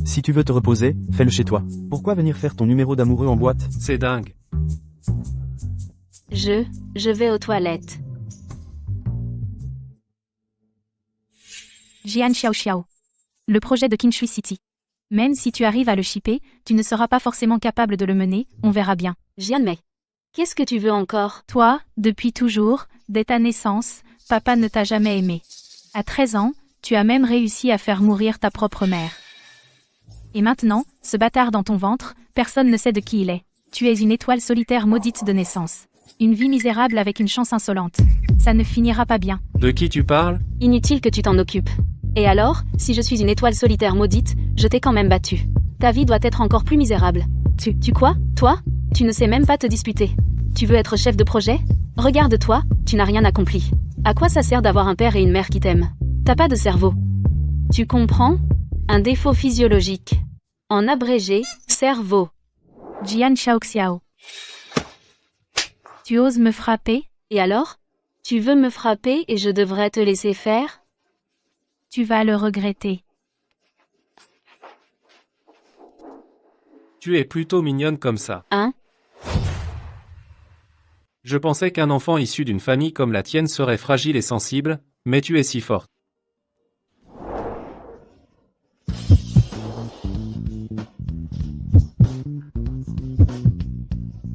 Si tu veux te reposer, fais-le chez toi. Pourquoi venir faire ton numéro d'amoureux en boîte? C'est dingue. Je vais aux toilettes. Jian Xiao Xiao. Le projet de Qingshui City. Même si tu arrives à le shipper, tu ne seras pas forcément capable de le mener, on verra bien. Jianmei. Qu'est-ce que tu veux encore? Toi, depuis toujours, dès ta naissance, papa ne t'a jamais aimé. À 13 ans, tu as même réussi à faire mourir ta propre mère. Et maintenant, ce bâtard dans ton ventre, personne ne sait de qui il est. Tu es une étoile solitaire maudite de naissance. Une vie misérable avec une chance insolente. Ça ne finira pas bien. De qui tu parles? Inutile que tu t'en occupes. Et alors, si je suis une étoile solitaire maudite, je t'ai quand même battu. Ta vie doit être encore plus misérable. Tu quoi? Toi? Tu ne sais même pas te disputer. Tu veux être chef de projet? Regarde-toi, tu n'as rien accompli. À quoi ça sert d'avoir un père et une mère qui t'aiment? T'as pas de cerveau. Tu comprends? Un défaut physiologique. En abrégé, cerveau. Jian Xiao Xiao. Tu oses me frapper? Et alors? Tu veux me frapper et je devrais te laisser faire? Tu vas le regretter. Tu es plutôt mignonne comme ça. Hein? Je pensais qu'un enfant issu d'une famille comme la tienne serait fragile et sensible, mais tu es si forte.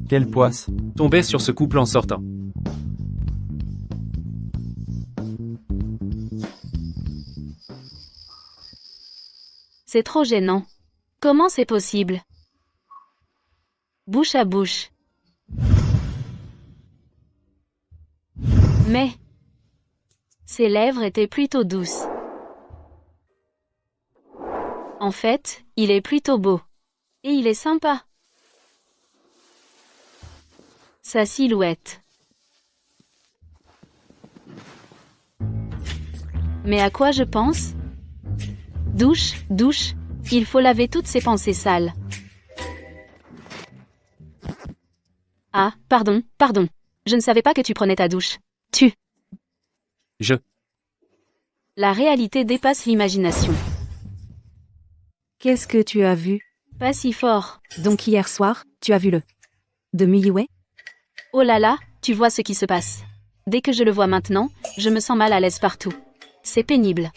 Quelle poisse. Tombais sur ce couple en sortant. C'est trop gênant. Comment c'est possible? Bouche à bouche. Mais ses lèvres étaient plutôt douces. En fait, il est plutôt beau. Et il est sympa. Sa silhouette. Mais à quoi je pense? Douche, il faut laver toutes ces pensées sales. Ah, pardon. Je ne savais pas que tu prenais ta douche. La réalité dépasse l'imagination. Qu'est-ce que tu as vu? Pas si fort. Donc hier soir, tu as vu le de Muyiwei? Oh là là, tu vois ce qui se passe. Dès que je le vois maintenant, je me sens mal à l'aise partout. C'est pénible.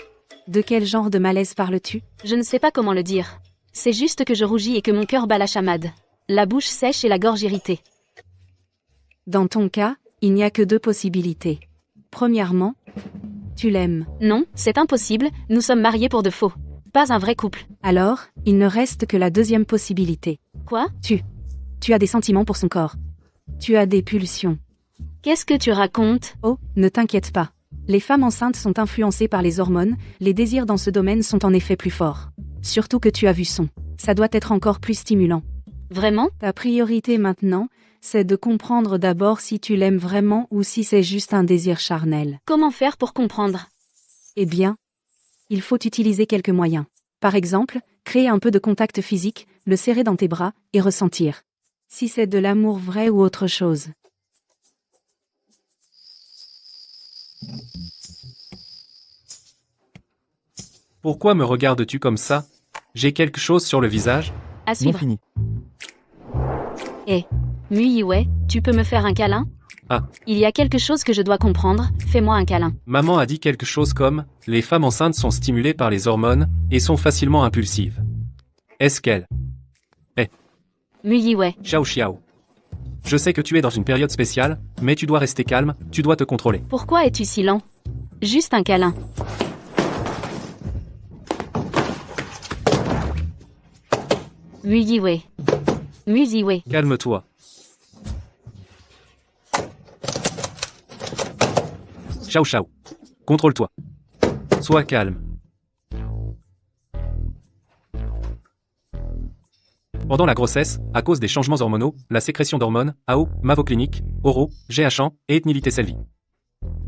De quel genre de malaise parles-tu? Je ne sais pas comment le dire. C'est juste que je rougis et que mon cœur bat la chamade. La bouche sèche et la gorge irritée. Dans ton cas, il n'y a que deux possibilités. Premièrement, tu l'aimes. Non, c'est impossible, nous sommes mariés pour de faux. Pas un vrai couple. Alors, il ne reste que la deuxième possibilité. Quoi? Tu as des sentiments pour son corps. Tu as des pulsions. Qu'est-ce que tu racontes? Oh, ne t'inquiète pas. Les femmes enceintes sont influencées par les hormones, les désirs dans ce domaine sont en effet plus forts. Surtout que tu as vu son. Ça doit être encore plus stimulant. Vraiment? Ta priorité maintenant, c'est de comprendre d'abord si tu l'aimes vraiment ou si c'est juste un désir charnel. Comment faire pour comprendre? Eh bien, il faut utiliser quelques moyens. Par exemple, créer un peu de contact physique, le serrer dans tes bras, et ressentir. Si c'est de l'amour vrai ou autre chose. Pourquoi me regardes-tu comme ça? J'ai quelque chose sur le visage? À Non suivre. fini. Muyiwei, tu peux me faire un câlin? Ah. Il y a quelque chose que je dois comprendre, fais-moi un câlin. Maman a dit quelque chose comme « Les femmes enceintes sont stimulées par les hormones et sont facilement impulsives. » Est-ce qu'elle? Muyiwei, Xiao Xiao. Je sais que tu es dans une période spéciale, mais tu dois rester calme, tu dois te contrôler. pourquoi es-tu si lent? Juste un câlin. Muyiwei. Calme-toi. Xiao Xiao. Contrôle-toi. Sois calme. Pendant la grossesse, à cause des changements hormonaux, la sécrétion d'hormones, AO, mavoclinique, oraux, GH1 et ethnilité selvi.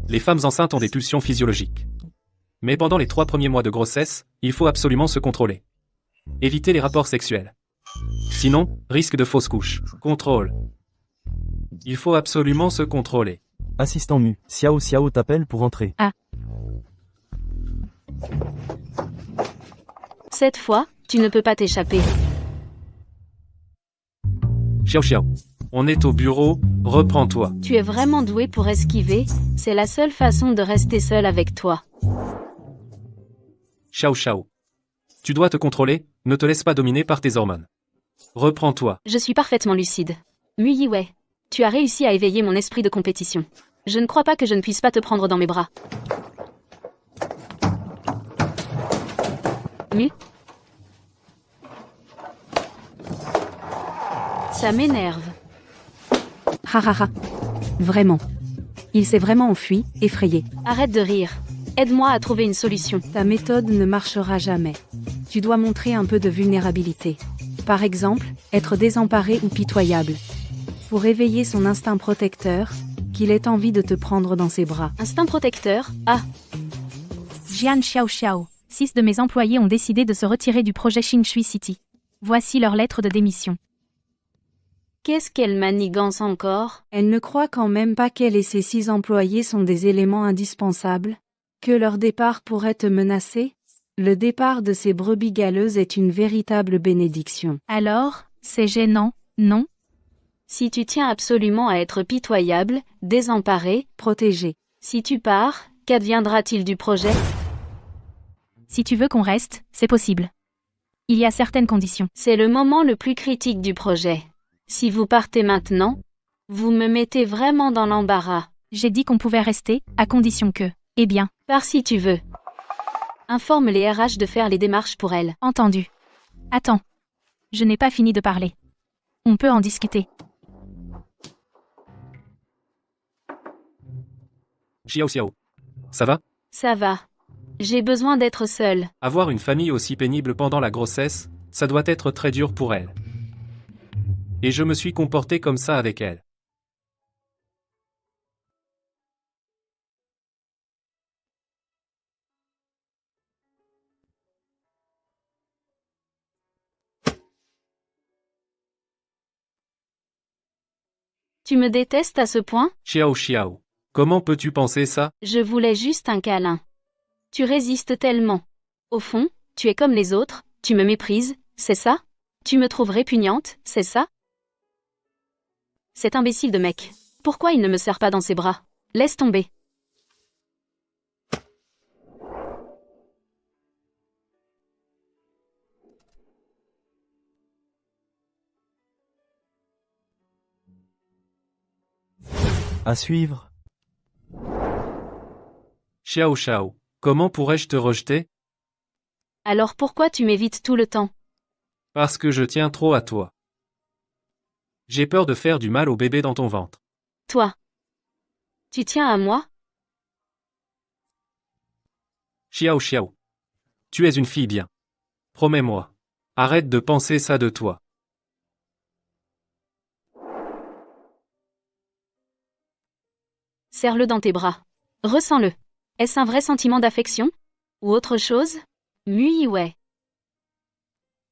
Les femmes enceintes ont des pulsions physiologiques. Mais pendant les 3 premiers mois de grossesse, il faut absolument se contrôler. Éviter les rapports sexuels. Sinon, risque de fausse couche. Contrôle. Il faut absolument se contrôler. Assistant Mu, Xiao Xiao t'appelle pour entrer. Cette fois, tu ne peux pas t'échapper. Xiao Xiao. On est au bureau, reprends-toi. Tu es vraiment doué pour esquiver, c'est la seule façon de rester seul avec toi. Xiao Xiao. Tu dois te contrôler, ne te laisse pas dominer par tes hormones. Reprends-toi. Je suis parfaitement lucide. Mu Yiwei, tu as réussi à éveiller mon esprit de compétition. Je ne crois pas que je ne puisse pas te prendre dans mes bras. Mu. Ça m'énerve. Hahaha. Vraiment. Il s'est vraiment enfui, effrayé. Arrête de rire. Aide-moi à trouver une solution. Ta méthode ne marchera jamais. Tu dois montrer un peu de vulnérabilité. Par exemple, être désemparé ou pitoyable. Pour éveiller son instinct protecteur, qu'il ait envie de te prendre dans ses bras. Instinct protecteur. Ah, Jian Xiao Xiao. 6 de mes employés ont décidé de se retirer du projet Qingshui City. Voici leur lettre de démission. qu'est-ce qu'elle manigance encore? Elle ne croit quand même pas qu'elle et ses 6 employés sont des éléments indispensables? Que leur départ pourrait te menacer? Le départ de ces brebis galeuses est une véritable bénédiction. Alors, c'est gênant, non? Si tu tiens absolument à être pitoyable, désemparé, Protégé. si tu pars, qu'adviendra-t-il du projet? Si tu veux qu'on reste, c'est possible. Il y a certaines conditions. C'est le moment le plus critique du projet. Si vous partez maintenant, vous me mettez vraiment dans l'embarras. J'ai dit qu'on pouvait rester, à condition que... Eh bien, Pars si tu veux. Informe les RH de faire les démarches pour elle. entendu. Attends. Je n'ai pas fini de parler. On peut en discuter. Xiao Xiao. Ça va? Ça va. J'ai besoin d'être seule. Avoir une famille aussi pénible pendant la grossesse, ça doit être très dur pour elle. Et je me suis comporté comme ça avec elle. Tu me détestes à ce point? Xiao Xiao. Comment peux-tu penser ça? Je voulais juste un câlin. Tu résistes tellement. Au fond, tu es comme les autres, tu me méprises, c'est ça? Tu me trouves répugnante, c'est ça? Cet imbécile de mec. Pourquoi il ne me serre pas dans ses bras? Laisse tomber. À suivre. Xiao Xiao. Comment pourrais-je te rejeter? Alors pourquoi tu m'évites tout le temps? Parce que je tiens trop à toi. J'ai peur de faire du mal au bébé dans ton ventre. Toi. Tu tiens à moi? Xiao Xiao. Tu es une fille bien. Promets-moi. Arrête de penser ça de toi. Serre-le dans tes bras. Ressens-le. Est-ce un vrai sentiment d'affection? Ou autre chose? Mu Yiwei.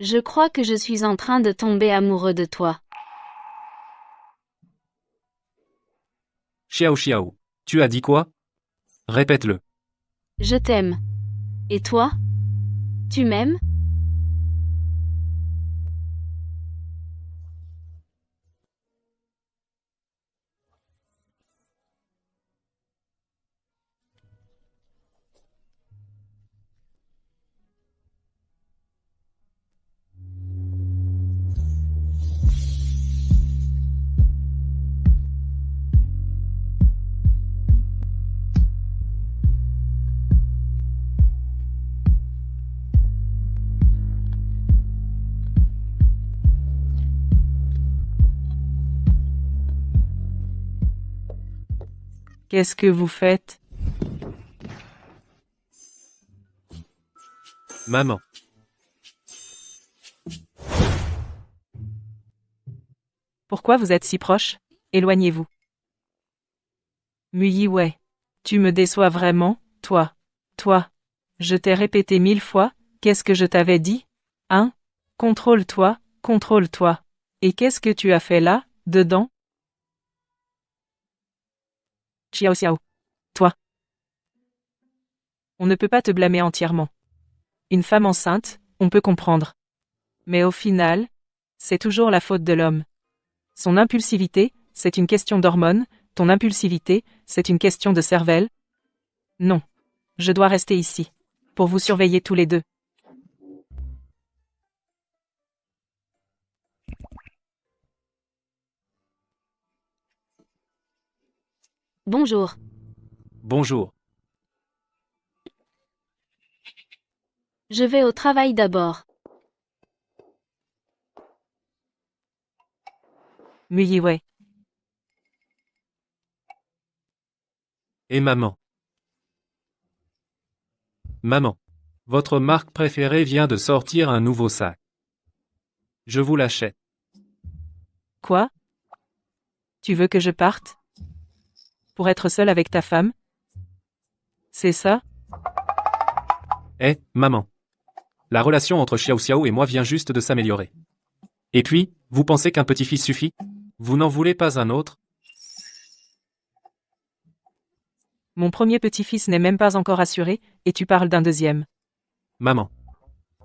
Je crois que je suis en train de tomber amoureux de toi. Xiao Xiao. Tu as dit quoi? Répète-le. Je t'aime. Et toi? Tu m'aimes? Qu'est-ce que vous faites? Maman. Pourquoi vous êtes si proches? Éloignez-vous. Ouais. Tu me déçois vraiment, toi. Toi. Je t'ai répété 1000 fois, qu'est-ce que je t'avais dit? Hein? Contrôle-toi, contrôle-toi. Et qu'est-ce que tu as fait là, dedans? Xiao Xiao. Toi. On ne peut pas te blâmer entièrement. Une femme enceinte, on peut comprendre. Mais au final, c'est toujours la faute de l'homme. Son impulsivité, c'est une question d'hormones, ton impulsivité, c'est une question de cervelle. Non. Je dois rester ici. Pour vous surveiller tous les deux. Bonjour. Bonjour. Je vais au travail d'abord. Ouais. Et maman. Maman. Votre marque préférée vient de sortir un nouveau sac. Je vous l'achète. Quoi? Tu veux que je parte? Pour être seule avec ta femme? C'est ça? Maman. La relation entre Xiao Xiao et moi vient juste de s'améliorer. Et puis, vous pensez qu'un petit-fils suffit? Vous n'en voulez pas un autre? Mon premier petit-fils n'est même pas encore assuré, et tu parles d'un deuxième. Maman.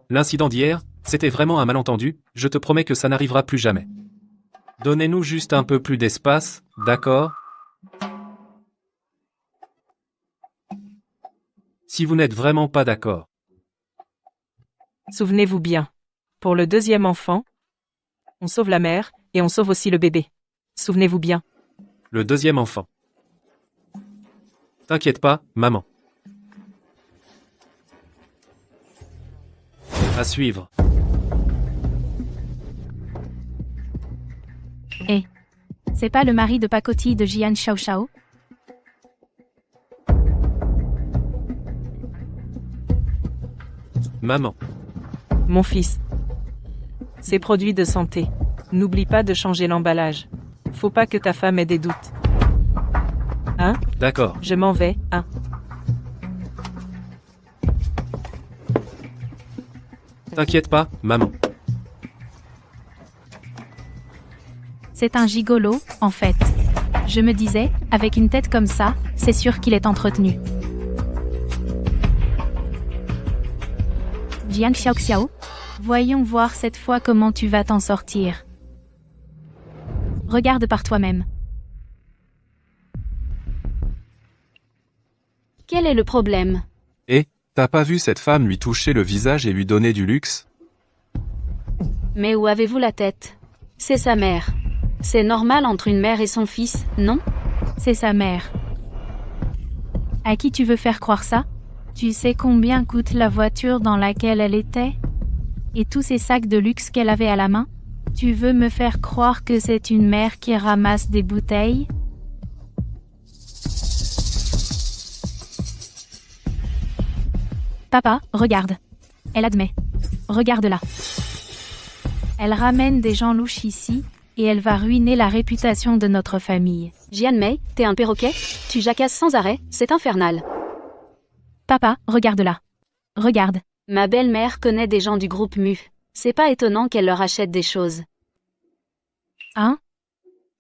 L'incident d'hier, c'était vraiment un malentendu, je te promets que ça n'arrivera plus jamais. Donnez-nous juste un peu plus d'espace, d'accord? Si vous n'êtes vraiment pas d'accord. Souvenez-vous bien. Pour le deuxième enfant, on sauve la mère, et on sauve aussi le bébé. Souvenez-vous bien. Le deuxième enfant. T'inquiète pas, maman. À suivre. C'est pas le mari de pacotille de Jian Xiao Xiao? Maman. Mon fils. Ces produits de santé. N'oublie pas de changer l'emballage. Faut pas que ta femme ait des doutes. Hein? D'accord. Je m'en vais, hein? T'inquiète pas, maman. C'est un gigolo, en fait. Je me disais, avec une tête comme ça, c'est sûr qu'il est entretenu. Jian Xiao Xiao, voyons voir cette fois comment tu vas t'en sortir. Regarde par toi-même. Quel est le problème? T'as pas vu cette femme lui toucher le visage et lui donner du luxe? Mais où avez-vous la tête? C'est sa mère. C'est normal entre une mère et son fils, non? C'est sa mère. À qui tu veux faire croire ça? Tu sais combien coûte la voiture dans laquelle elle était? Et tous ces sacs de luxe qu'elle avait à la main? Tu veux me faire croire que c'est une mère qui ramasse des bouteilles? Papa, regarde. Elle admet. Regarde-la. Elle ramène des gens louches ici, et elle va ruiner la réputation de notre famille. Jian Mei, t'es un perroquet? Tu jacasses sans arrêt, c'est infernal. Papa, regarde-la. Regarde. Ma belle-mère connaît des gens du groupe Mu. C'est pas étonnant qu'elle leur achète des choses. Hein?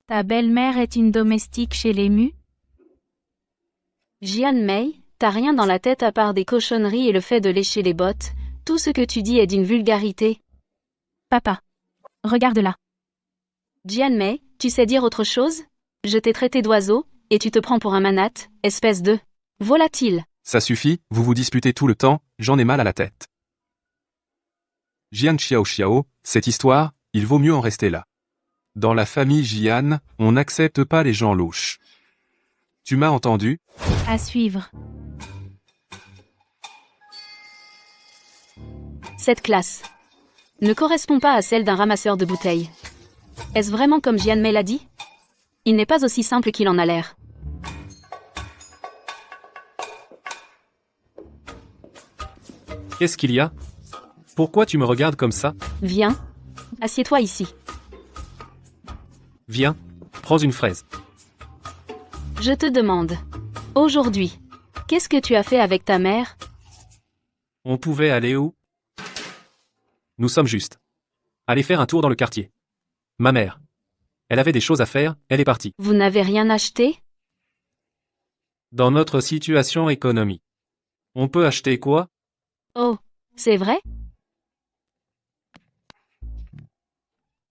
Ta belle-mère est une domestique chez les Mu? Jian Mei, t'as rien dans la tête à part des cochonneries et le fait de lécher les bottes. Tout ce que tu dis est d'une vulgarité. Papa. Regarde-la. Jian Mei, tu sais dire autre chose? Je t'ai traité d'oiseau, et tu te prends pour un manat, espèce de volatile. Ça suffit, vous vous disputez tout le temps, j'en ai mal à la tête. Jian Xiao Xiao, cette histoire, il vaut mieux en rester là. Dans la famille Jian, on n'accepte pas les gens louches. Tu m'as entendu? À suivre. Cette classe ne correspond pas à celle d'un ramasseur de bouteilles. Est-ce vraiment comme Jian Mei l'a dit? Il n'est pas aussi simple qu'il en a l'air. Qu'est-ce qu'il y a? Pourquoi tu me regardes comme ça? Viens. Assieds-toi ici. Viens, prends une fraise. Je te demande. Aujourd'hui, qu'est-ce que tu as fait avec ta mère? On pouvait aller où? Nous sommes juste. Aller faire un tour dans le quartier. Ma mère. Elle avait des choses à faire, elle est partie. Vous n'avez rien acheté? Dans notre situation économique. On peut acheter quoi? Oh, c'est vrai?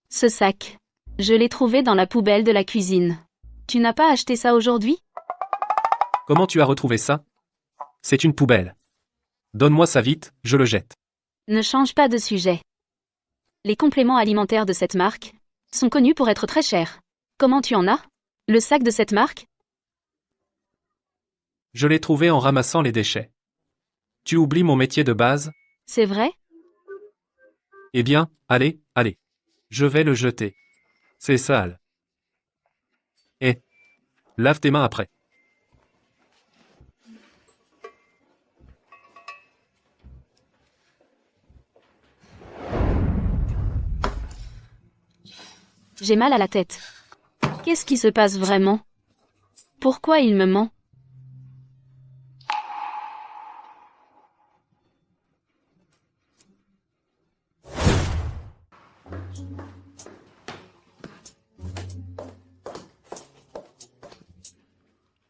Ce sac. Je l'ai trouvé dans la poubelle de la cuisine. Tu n'as pas acheté ça aujourd'hui? Comment tu as retrouvé ça? C'est une poubelle. Donne-moi ça vite, je le jette. Ne change pas de sujet. Les compléments alimentaires de cette marque sont connus pour être très chers. Comment tu en as? Le sac de cette marque? Je l'ai trouvé en ramassant les déchets. Tu oublies mon métier de base? C'est vrai? Eh bien, allez, allez. Je vais le jeter. C'est sale. Eh. Lave tes mains après. J'ai mal à la tête. Qu'est-ce qui se passe vraiment? Pourquoi il me ment?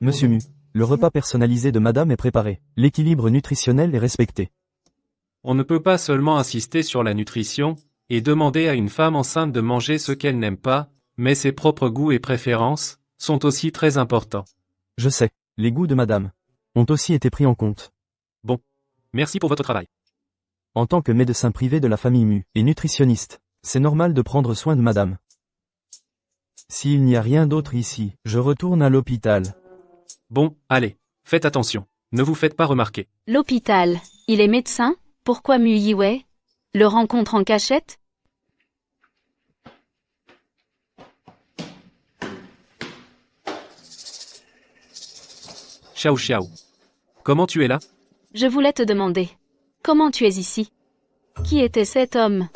Monsieur Mu, le repas personnalisé de madame est préparé. L'équilibre nutritionnel est respecté. On ne peut pas seulement insister sur la nutrition et demander à une femme enceinte de manger ce qu'elle n'aime pas, mais ses propres goûts et préférences sont aussi très importants. Je sais, les goûts de madame ont aussi été pris en compte. Merci pour votre travail. En tant que médecin privé de la famille Mu et nutritionniste, c'est normal de prendre soin de madame. S'il n'y a rien d'autre ici, je retourne à l'hôpital. Bon, allez, faites attention. Ne vous faites pas remarquer. L'hôpital. Il est médecin? Pourquoi Mu Yiwei le rencontre en cachette? Xiao Xiao. Comment tu es là? Je voulais te demander. Comment tu es ici? Qui était cet homme?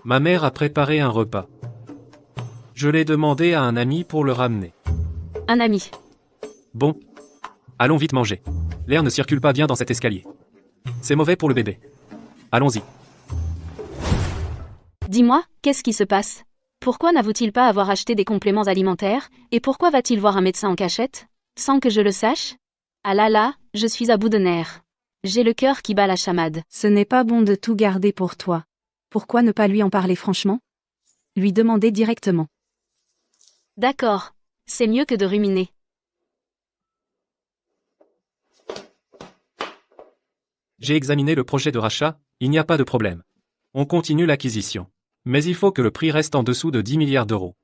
Ma mère a préparé un repas. Je l'ai demandé à un ami pour le ramener. Un ami. Bon. Allons vite manger. L'air ne circule pas bien dans cet escalier. C'est mauvais pour le bébé. Allons-y. Dis-moi, qu'est-ce qui se passe? Pourquoi n'avoue-t-il pas avoir acheté des compléments alimentaires, et pourquoi va-t-il voir un médecin en cachette? Sans que je le sache? Ah là là, je suis à bout de nerfs. J'ai le cœur qui bat la chamade. Ce n'est pas bon de tout garder pour toi. Pourquoi ne pas lui en parler franchement? Lui demander directement. D'accord. C'est mieux que de ruminer. J'ai examiné le projet de rachat, il n'y a pas de problème. On continue l'acquisition. Mais il faut que le prix reste en dessous de 10 milliards d'euros.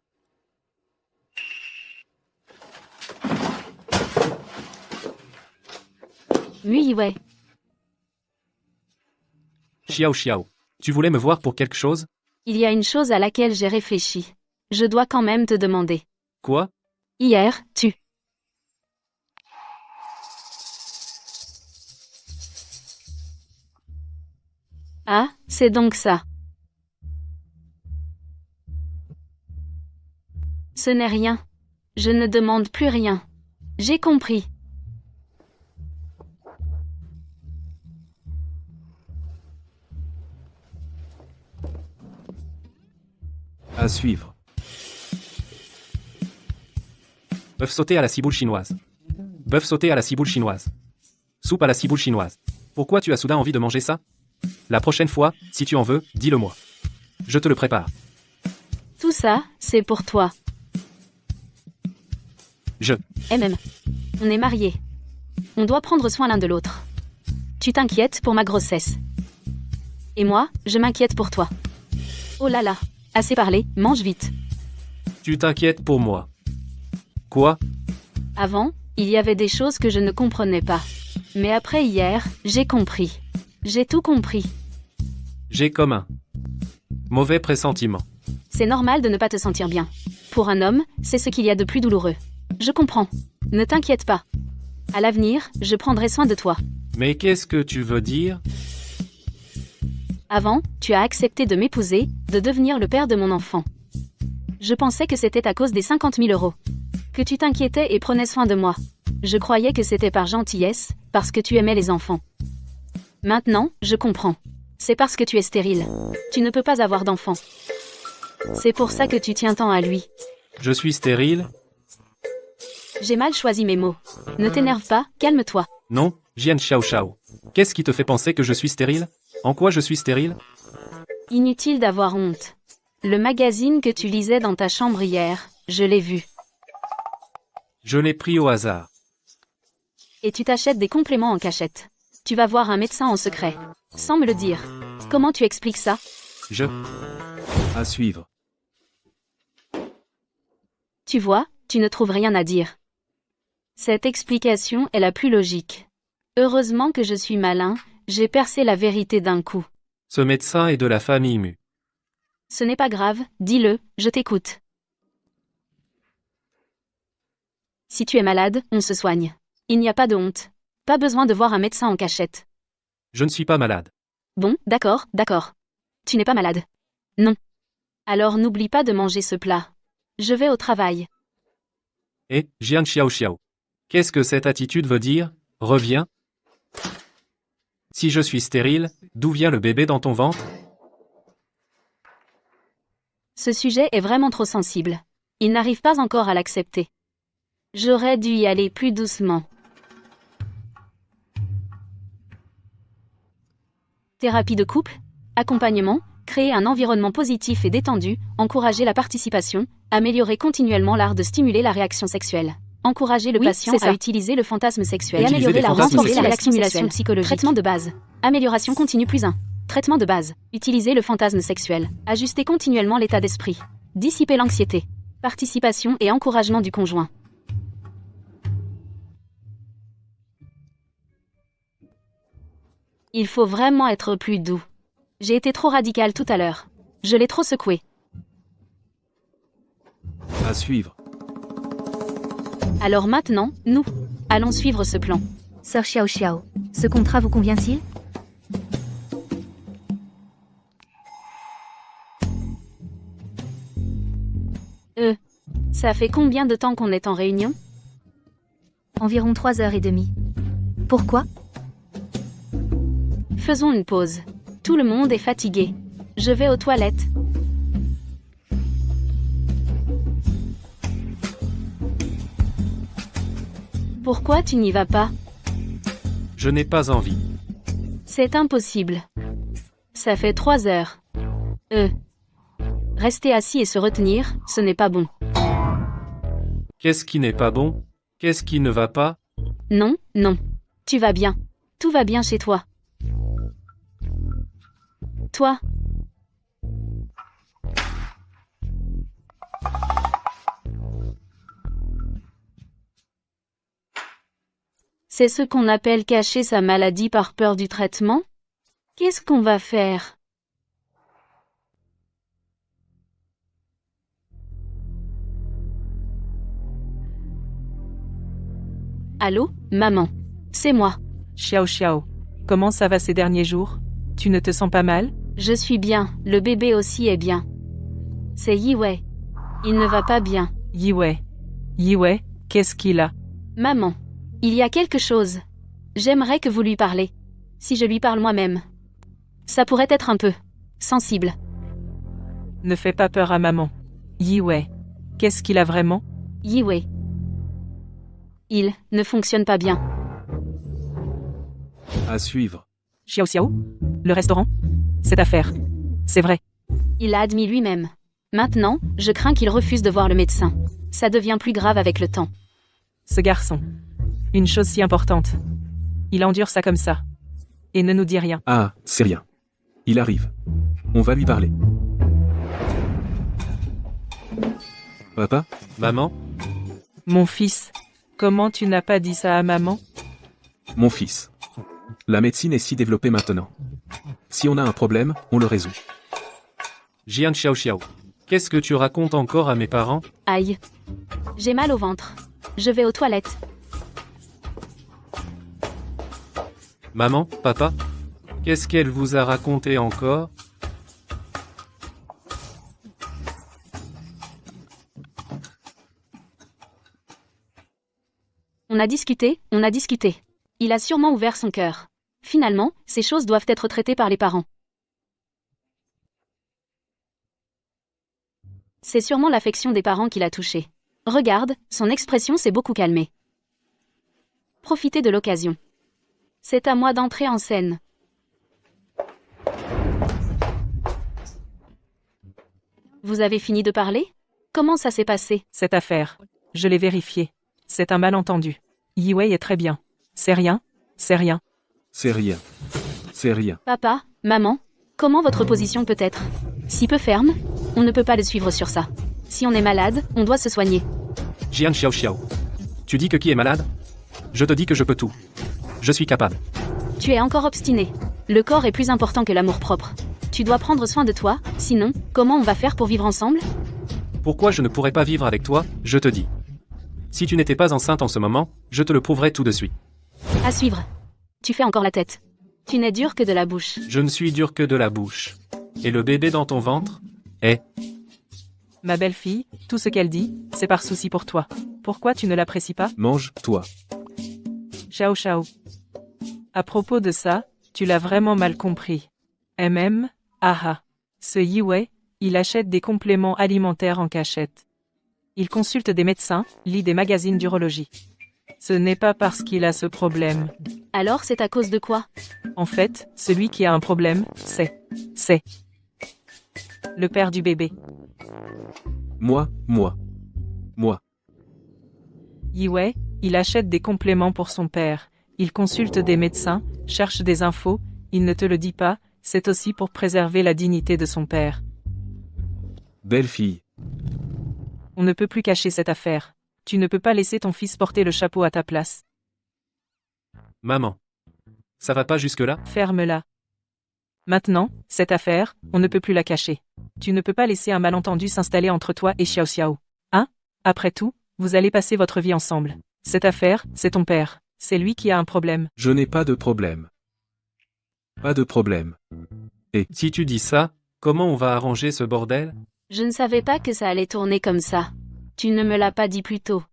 Mu Yiwei. Xiao Xiao. Tu voulais me voir pour quelque chose? Il y a une chose à laquelle j'ai réfléchi. Je dois quand même te demander. Quoi? Hier, tu... Ah, c'est donc ça. Ce n'est rien. Je ne demande plus rien. J'ai compris. À suivre. Bœuf sauté à la ciboule chinoise. Bœuf sauté à la ciboule chinoise. Soupe à la ciboule chinoise. Pourquoi tu as soudain envie de manger ça? La prochaine fois, si tu en veux, dis-le-moi. Je te le prépare. Tout ça, c'est pour toi. MM. On est mariés. On doit prendre soin l'un de l'autre. Tu t'inquiètes pour ma grossesse. Et moi, je m'inquiète pour toi. Oh là là. Assez parlé, mange vite. Tu t'inquiètes pour moi. Quoi? Avant, il y avait des choses que je ne comprenais pas. Mais après hier, j'ai compris. J'ai tout compris. J'ai comme un mauvais pressentiment. C'est normal de ne pas te sentir bien. Pour un homme, c'est ce qu'il y a de plus douloureux. Je comprends. Ne t'inquiète pas. À l'avenir, je prendrai soin de toi. Mais qu'est-ce que tu veux dire? Avant, tu as accepté de m'épouser, de devenir le père de mon enfant. Je pensais que c'était à cause des 50 000 euros. Que tu t'inquiétais et prenais soin de moi. Je croyais que c'était par gentillesse, parce que tu aimais les enfants. Maintenant, je comprends. C'est parce que tu es stérile. Tu ne peux pas avoir d'enfant. C'est pour ça que tu tiens tant à lui. Je suis stérile? J'ai mal choisi mes mots. Ne t'énerve pas, calme-toi. Non, Jian Xiao Xiao. Qu'est-ce qui te fait penser que je suis stérile? En quoi je suis stérile? Inutile d'avoir honte. Le magazine que tu lisais dans ta chambre hier, je l'ai vu. Je l'ai pris au hasard. Et tu t'achètes des compléments en cachette. Tu vas voir un médecin en secret. Sans me le dire. Comment tu expliques ça? À suivre. Tu vois, tu ne trouves rien à dire. Cette explication est la plus logique. Heureusement que je suis malin, j'ai percé la vérité d'un coup. Ce médecin est de la famille Mu. Ce n'est pas grave, dis-le, je t'écoute. Si tu es malade, on se soigne. Il n'y a pas de honte. Pas besoin de voir un médecin en cachette. Je ne suis pas malade. Bon, d'accord, d'accord. Tu n'es pas malade. Non. Alors n'oublie pas de manger ce plat. Je vais au travail. Et, Jian Xiao Xiao. Qu'est-ce que cette attitude veut dire? Reviens. Si je suis stérile, d'où vient le bébé dans ton ventre? Ce sujet est vraiment trop sensible. Il n'arrive pas encore à l'accepter. J'aurais dû y aller plus doucement. Thérapie de couple, accompagnement, créer un environnement positif et détendu, encourager la participation, améliorer continuellement l'art de stimuler la réaction sexuelle. Encourager le patient à utiliser le fantasme sexuel et Utiliser améliorer les la fantasmes renforcer sexuels. la stimulation psychologique. Traitement de base. Amélioration continue plus 1. Traitement de base. Utiliser le fantasme sexuel. Ajuster continuellement l'état d'esprit. Dissiper l'anxiété. Participation et encouragement du conjoint. Il faut vraiment être plus doux. J'ai été trop radical tout à l'heure. Je l'ai trop secoué. À suivre. Alors maintenant, nous, allons suivre ce plan. Sœur Xiao Xiao, ce contrat vous convient-il? Ça fait combien de temps qu'on est en réunion? Environ 3h30. Pourquoi? Faisons une pause. Tout le monde est fatigué. Je vais aux toilettes. Pourquoi tu n'y vas pas? Je n'ai pas envie. C'est impossible. Ça fait 3 heures. Rester assis et se retenir, ce n'est pas bon. Qu'est-ce qui n'est pas bon? Qu'est-ce qui ne va pas? Non, non. Tu vas bien. Tout va bien chez toi. Toi. C'est ce qu'on appelle cacher sa maladie par peur du traitement? Qu'est-ce qu'on va faire? Allô, maman. C'est moi. Xiao Xiao. Comment ça va ces derniers jours? Tu ne te sens pas mal? Je suis bien, le bébé aussi est bien. C'est Yiwei. Il ne va pas bien. Yiwei. Yiwei, qu'est-ce qu'il a? Maman. Il y a quelque chose. J'aimerais que vous lui parlez. Si je lui parle moi-même. Ça pourrait être un peu sensible. Ne fais pas peur à maman. Yiwei. Qu'est-ce qu'il a vraiment? Yiwei. Il ne fonctionne pas bien. À suivre. Xiao Xiao? Le restaurant? Cette affaire. C'est vrai. Il l'a admis lui-même. Maintenant, je crains qu'il refuse de voir le médecin. Ça devient plus grave avec le temps. Ce garçon. Une chose si importante. Il endure ça comme ça. Et ne nous dit rien. Ah, c'est rien. Il arrive. On va lui parler. Papa? Maman? Mon fils. Comment tu n'as pas dit ça à maman? Mon fils. La médecine est si développée maintenant. Si on a un problème, on le résout. Jian Xiao Xiao. Qu'est-ce que tu racontes encore à mes parents? Aïe. J'ai mal au ventre. Je vais aux toilettes. Maman, papa? Qu'est-ce qu'elle vous a raconté encore? On a discuté, on a discuté. Il a sûrement ouvert son cœur. Finalement, ces choses doivent être traitées par les parents. C'est sûrement l'affection des parents qui l'a touché. Regarde, son expression s'est beaucoup calmée. Profitez de l'occasion. C'est à moi d'entrer en scène. Vous avez fini de parler? Comment ça s'est passé? Cette affaire. Je l'ai vérifiée. C'est un malentendu. Yi-Wei est très bien. C'est rien. C'est rien. C'est rien. C'est rien. Papa, maman, comment votre position peut être si peu ferme? On ne peut pas le suivre sur ça. Si on est malade, on doit se soigner. Jian Xiao Xiao. Tu dis que qui est malade? Je te dis que je peux tout. Je suis capable. Tu es encore obstiné. Le corps est plus important que l'amour-propre. Tu dois prendre soin de toi, sinon, comment on va faire pour vivre ensemble? Pourquoi je ne pourrais pas vivre avec toi, je te dis. Si tu n'étais pas enceinte en ce moment, je te le prouverai tout de suite. À suivre. Tu fais encore la tête. Tu n'es dur que de la bouche. Je ne suis dur que de la bouche. Et le bébé dans ton ventre? Ma belle-fille, tout ce qu'elle dit, c'est par souci pour toi. Pourquoi tu ne l'apprécies pas? Mange, toi. Xiao Xiao. À propos de ça, tu l'as vraiment mal compris. Ce Yi-Wei, il achète des compléments alimentaires en cachette. Il consulte des médecins, lit des magazines d'urologie. Ce n'est pas parce qu'il a ce problème. Alors c'est à cause de quoi? En fait, celui qui a un problème, c'est le père du bébé. Moi. Yi-Wei, il achète des compléments pour son père. Il consulte des médecins, cherche des infos, il ne te le dit pas, c'est aussi pour préserver la dignité de son père. Belle fille. On ne peut plus cacher cette affaire. Tu ne peux pas laisser ton fils porter le chapeau à ta place. Maman. Ça va pas jusque-là? Ferme-la. Maintenant, cette affaire, on ne peut plus la cacher. Tu ne peux pas laisser un malentendu s'installer entre toi et Xiao Xiao. Hein? Après tout, vous allez passer votre vie ensemble. Cette affaire, c'est ton père. C'est lui qui a un problème. Je n'ai pas de problème. Pas de problème. Si tu dis ça, comment on va arranger ce bordel? Je ne savais pas que ça allait tourner comme ça. Tu ne me l'as pas dit plus tôt.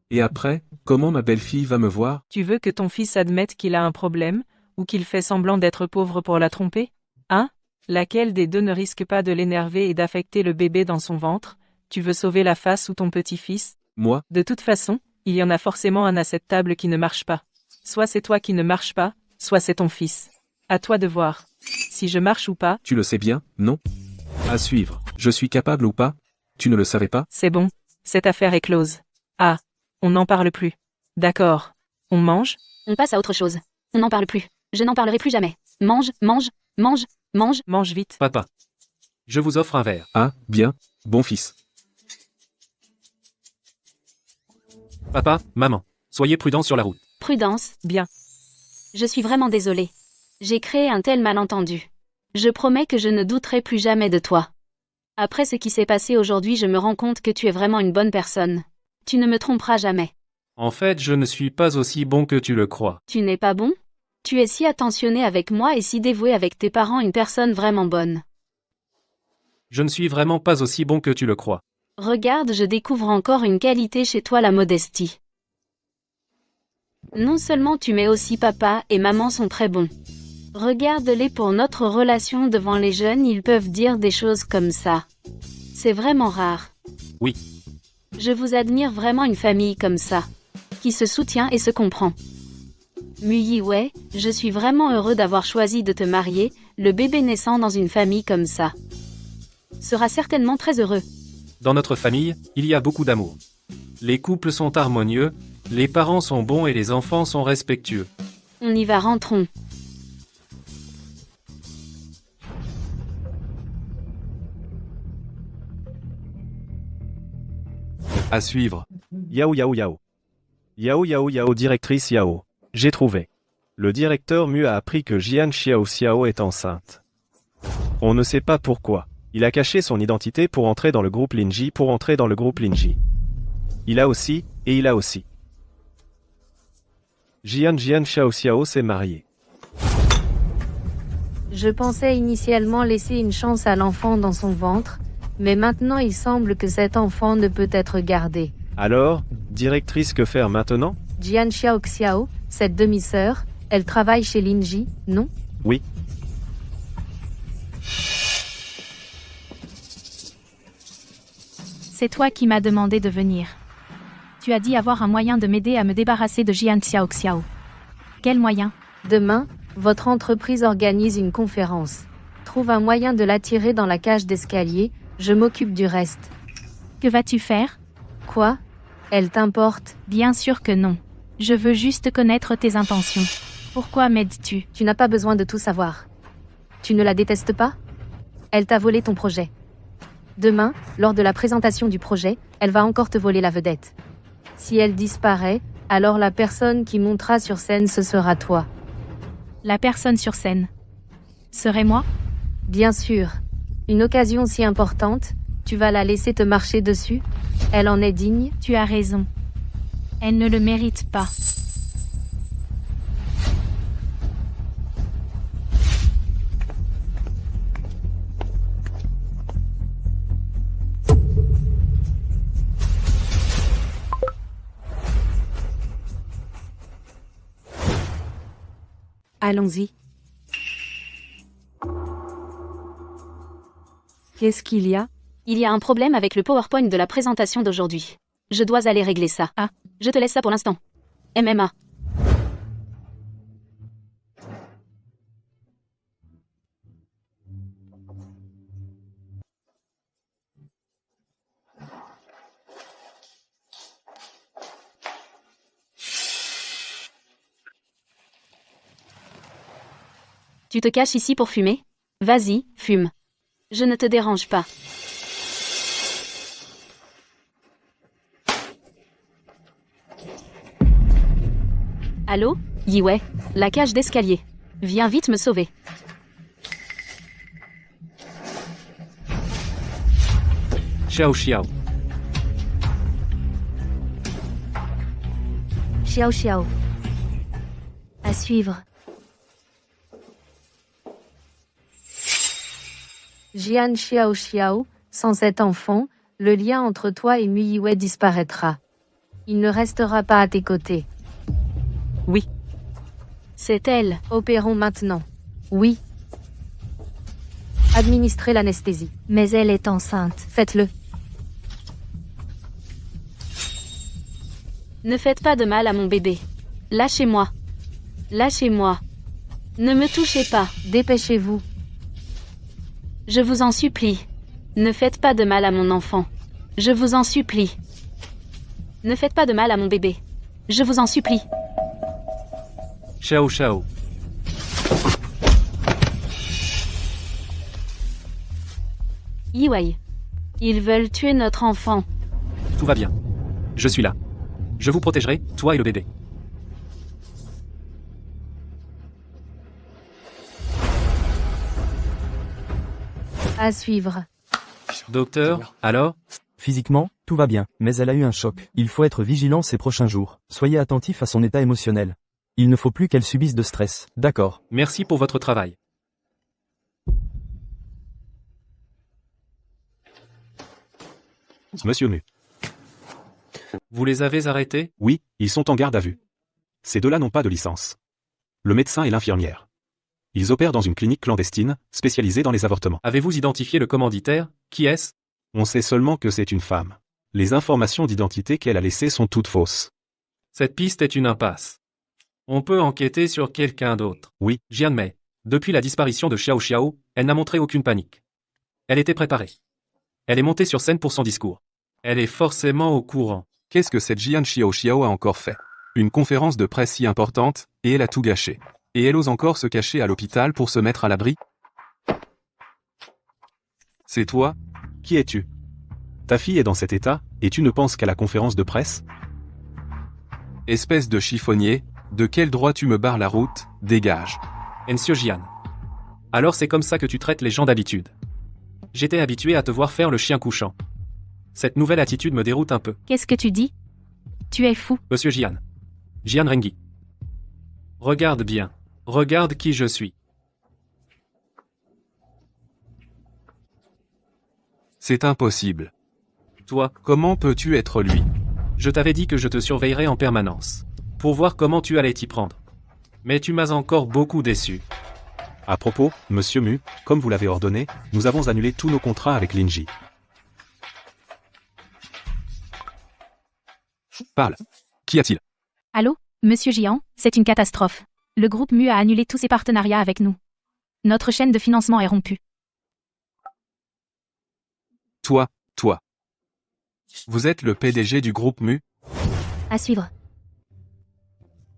Et après, comment ma belle-fille va me voir? Tu veux que ton fils admette qu'il a un problème, ou qu'il fait semblant d'être pauvre pour la tromper? Hein? Laquelle des deux ne risque pas de l'énerver et d'affecter le bébé dans son ventre? Tu veux sauver la face ou ton petit-fils? Moi? De toute façon, il y en a forcément un à cette table qui ne marche pas. Soit c'est toi qui ne marche pas, soit c'est ton fils. À toi de voir. Si je marche ou pas. Tu le sais bien, non? À suivre. Je suis capable ou pas? Tu ne le savais pas? C'est bon. Cette affaire est close. Ah. On n'en parle plus. D'accord. On mange? On passe à autre chose. On n'en parle plus. Je n'en parlerai plus jamais. Mange. Mange vite. Papa. Je vous offre un verre. Ah, bien. Bon fils. Papa, maman. Soyez prudents sur la route. Prudence. Bien. Je suis vraiment désolée. J'ai créé un tel malentendu. Je promets que je ne douterai plus jamais de toi. Après ce qui s'est passé aujourd'hui, je me rends compte que tu es vraiment une bonne personne. Tu ne me tromperas jamais. En fait, je ne suis pas aussi bon que tu le crois. Tu n'es pas bon? Tu es si attentionné avec moi et si dévoué avec tes parents, une personne vraiment bonne. Je ne suis vraiment pas aussi bon que tu le crois. Regarde, je découvre encore une qualité chez toi, la modestie. Non seulement tu mais aussi papa et maman sont très bons. Regarde-les pour notre relation devant les jeunes, ils peuvent dire des choses comme ça. C'est vraiment rare. Oui. Je vous admire vraiment une famille comme ça, qui se soutient et se comprend. Yi-Wei, je suis vraiment heureux d'avoir choisi de te marier, le bébé naissant dans une famille comme ça sera certainement très heureux. Dans notre famille, il y a beaucoup d'amour. Les couples sont harmonieux, les parents sont bons et les enfants sont respectueux. On y va, rentrons. À suivre. Yao Yao Yao. Yao Yao Yao, directrice Yao. J'ai trouvé. Le directeur Mu a appris que Jian Xiao Xiao est enceinte. On ne sait pas pourquoi. Il a caché son identité pour entrer dans le groupe Linji. Il a aussi. Jian Xiao Xiao s'est marié. Je pensais initialement laisser une chance à l'enfant dans son ventre, mais maintenant il semble que cet enfant ne peut être gardé. Alors, directrice, que faire maintenant? Jian Xiao, cette demi-sœur, elle travaille chez Linji, non? Oui. C'est toi qui m'as demandé de venir. Tu as dit avoir un moyen de m'aider à me débarrasser de Jian Xiao. Quel moyen? Demain, votre entreprise organise une conférence. Trouve un moyen de l'attirer dans la cage d'escalier, je m'occupe du reste. Que vas-tu faire? Quoi? Elle t'importe? Bien sûr que non. Je veux juste connaître tes intentions. Pourquoi m'aides-tu? Tu n'as pas besoin de tout savoir. Tu ne la détestes pas? Elle t'a volé ton projet. Demain, lors de la présentation du projet, elle va encore te voler la vedette. Si elle disparaît, alors la personne qui montera sur scène ce sera toi. La personne sur scène. Serait moi? Bien sûr. Une occasion si importante, tu vas la laisser te marcher dessus? Elle en est digne? Tu as raison. Elle ne le mérite pas. Allons-y. Qu'est-ce qu'il y a? Il y a un problème avec le PowerPoint de la présentation d'aujourd'hui. Je dois aller régler ça. Ah. Je te laisse ça pour l'instant. MMA. Tu te caches ici pour fumer? Vas-y, fume. Je ne te dérange pas. Allô? Yiwei, la cage d'escalier. Viens vite me sauver. Xiao. Xiao. À suivre. Jian Xiao, sans cet enfant, le lien entre toi et Muyiwei disparaîtra. Il ne restera pas à tes côtés. Oui. C'est elle. Opérons maintenant. Oui. Administrez l'anesthésie. Mais elle est enceinte. Faites-le. Ne faites pas de mal à mon bébé. Lâchez-moi. Lâchez-moi. Ne me touchez pas. Dépêchez-vous. Je vous en supplie. Ne faites pas de mal à mon enfant. Je vous en supplie. Ne faites pas de mal à mon bébé. Je vous en supplie. Xiao. Yiwei. Ils veulent tuer notre enfant. Tout va bien. Je suis là. Je vous protégerai, toi et le bébé. À suivre. Docteur, alors? Physiquement, tout va bien, mais elle a eu un choc. Il faut être vigilant ces prochains jours. Soyez attentif à son état émotionnel. Il ne faut plus qu'elle subisse de stress. D'accord. Merci pour votre travail. Monsieur Mu. Vous les avez arrêtés? Oui, ils sont en garde à vue. Ces deux-là n'ont pas de licence. Le médecin et l'infirmière. Ils opèrent dans une clinique clandestine, spécialisée dans les avortements. Avez-vous identifié le commanditaire? Qui est-ce? On sait seulement que c'est une femme. Les informations d'identité qu'elle a laissées sont toutes fausses. Cette piste est une impasse. On peut enquêter sur quelqu'un d'autre. Oui. Jian Mei. Depuis la disparition de Xiao, elle n'a montré aucune panique. Elle était préparée. Elle est montée sur scène pour son discours. Elle est forcément au courant. Qu'est-ce que cette Jian Xiao a encore fait? Une conférence de presse si importante, et elle a tout gâché. Et elle ose encore se cacher à l'hôpital pour se mettre à l'abri? C'est toi? Qui es-tu? Ta fille est dans cet état, et tu ne penses qu'à la conférence de presse? Espèce de chiffonnier, de quel droit tu me barres la route? Dégage. Monsieur Jian. Alors c'est comme ça que tu traites les gens d'habitude. J'étais habitué à te voir faire le chien couchant. Cette nouvelle attitude me déroute un peu. Qu'est-ce que tu dis? Tu es fou. Monsieur Jian. Jian Rengi. Regarde bien. Regarde qui je suis. C'est impossible. Toi, Comment peux-tu être lui? je t'avais dit que je te surveillerais en permanence. Pour voir comment tu allais t'y prendre. Mais tu m'as encore beaucoup déçu. À propos, monsieur Mu, comme vous l'avez ordonné, nous avons annulé tous nos contrats avec Linji. Parle. Qu'y a-t-il? Allô, monsieur Jian, c'est une catastrophe. Le groupe Mu a annulé tous ses partenariats avec nous. Notre chaîne de financement est rompue. Toi. Vous êtes le PDG du groupe Mu? À suivre.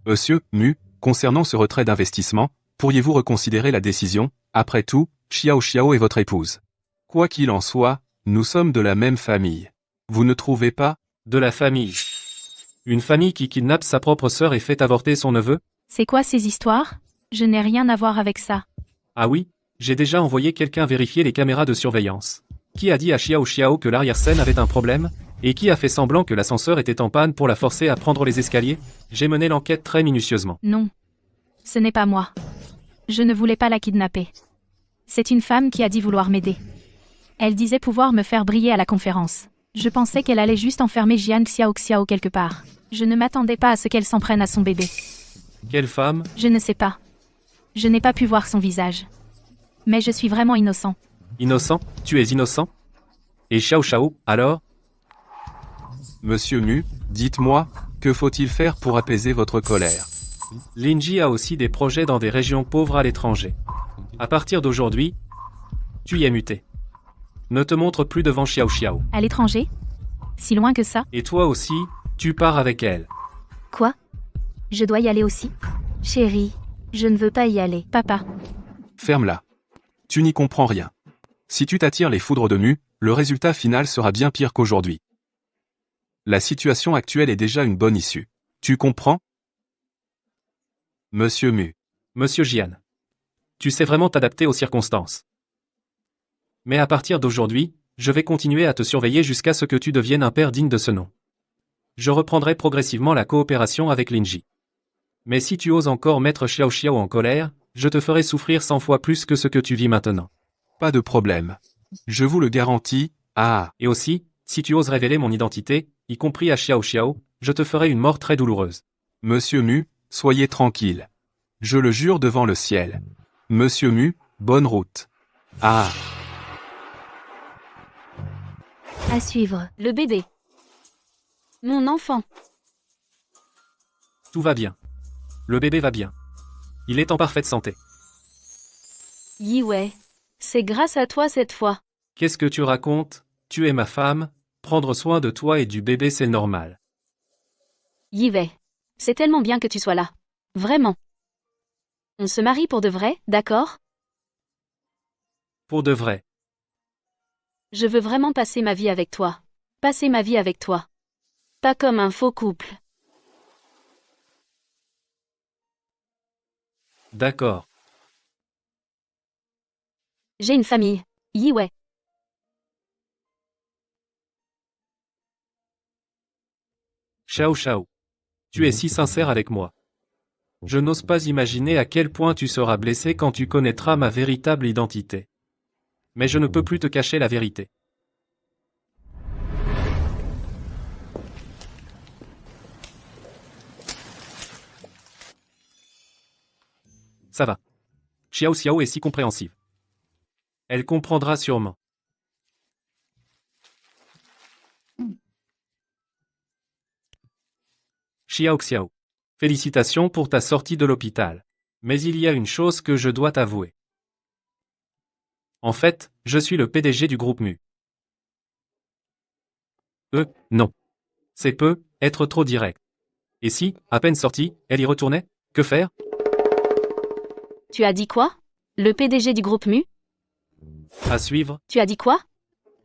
Monsieur Mu, concernant ce retrait d'investissement, pourriez-vous reconsidérer la décision? Après tout, Xiao Xiao est votre épouse. Quoi qu'il en soit, nous sommes de la même famille. Vous ne trouvez pas? De la famille. Une famille qui kidnappe sa propre sœur et fait avorter son neveu? C'est quoi ces histoires? Je n'ai rien à voir avec ça. Ah oui, j'ai déjà envoyé quelqu'un vérifier les caméras de surveillance. Qui a dit à Xiao Xiao que l'arrière-scène avait un problème? Et qui a fait semblant que l'ascenseur était en panne pour la forcer à prendre les escaliers? J'ai mené l'enquête très minutieusement. Non. Ce n'est pas moi. Je ne voulais pas la kidnapper. C'est une femme qui a dit vouloir m'aider. Elle disait pouvoir me faire briller à la conférence. Je pensais qu'elle allait juste enfermer Jian Xiao Xiao quelque part. Je ne m'attendais pas à ce qu'elle s'en prenne à son bébé. Quelle femme? Je ne sais pas. Je n'ai pas pu voir son visage. Mais je suis vraiment innocent. Innocent? Tu es innocent? Et Xiao Xiao, alors? Monsieur Mu, dites-moi, que faut-il faire pour apaiser votre colère? Linji a aussi des projets dans des régions pauvres à l'étranger. À partir d'aujourd'hui, tu y es muté. Ne te montre plus devant Xiao Xiao. À l'étranger? Si loin que ça? Et toi aussi, tu pars avec elle. Quoi? Je dois y aller aussi? Chérie, je ne veux pas y aller. Papa. Ferme-la. Tu n'y comprends rien. Si tu t'attires les foudres de Mu, le résultat final sera bien pire qu'aujourd'hui. La situation actuelle est déjà une bonne issue. Tu comprends? Monsieur Mu. Monsieur Jian. Tu sais vraiment t'adapter aux circonstances. Mais à partir d'aujourd'hui, je vais continuer à te surveiller jusqu'à ce que tu deviennes un père digne de ce nom. Je reprendrai progressivement la coopération avec Linji. Mais si tu oses encore mettre Xiao Xiao en colère, je te ferai souffrir 100 fois plus que ce que tu vis maintenant. Pas de problème. Je vous le garantis. Ah. Et aussi, si tu oses révéler mon identité, y compris à Xiao Xiao, je te ferai une mort très douloureuse. Monsieur Mu, soyez tranquille. Je le jure devant le ciel. Monsieur Mu, bonne route. Ah. À suivre. Le bébé. Mon enfant. Tout va bien. Le bébé va bien. Il est en parfaite santé. Yiwei. C'est grâce à toi cette fois. Qu'est-ce que tu racontes? Tu es ma femme, prendre soin de toi et du bébé c'est normal. Yiwei. C'est tellement bien que tu sois là. Vraiment. On se marie pour de vrai, d'accord? Pour de vrai. Je veux vraiment passer ma vie avec toi. Passer ma vie avec toi. Pas comme un faux couple. D'accord. J'ai une famille. Yiwei. Xiao Xiao. Tu es si sincère avec moi. Je n'ose pas imaginer à quel point tu seras blessé quand tu connaîtras ma véritable identité. Mais je ne peux plus te cacher la vérité. Ça va. Xiao Xiao est si compréhensive. Elle comprendra sûrement. Xiao Xiao. Félicitations pour ta sortie de l'hôpital. Mais il y a une chose que je dois t'avouer. En fait, je suis le PDG du groupe Mu. Non. C'est peu, être trop direct. Et si, à peine sortie, elle y retournait, que faire? Tu as dit quoi? Le PDG du groupe Mu? À suivre? Tu as dit quoi?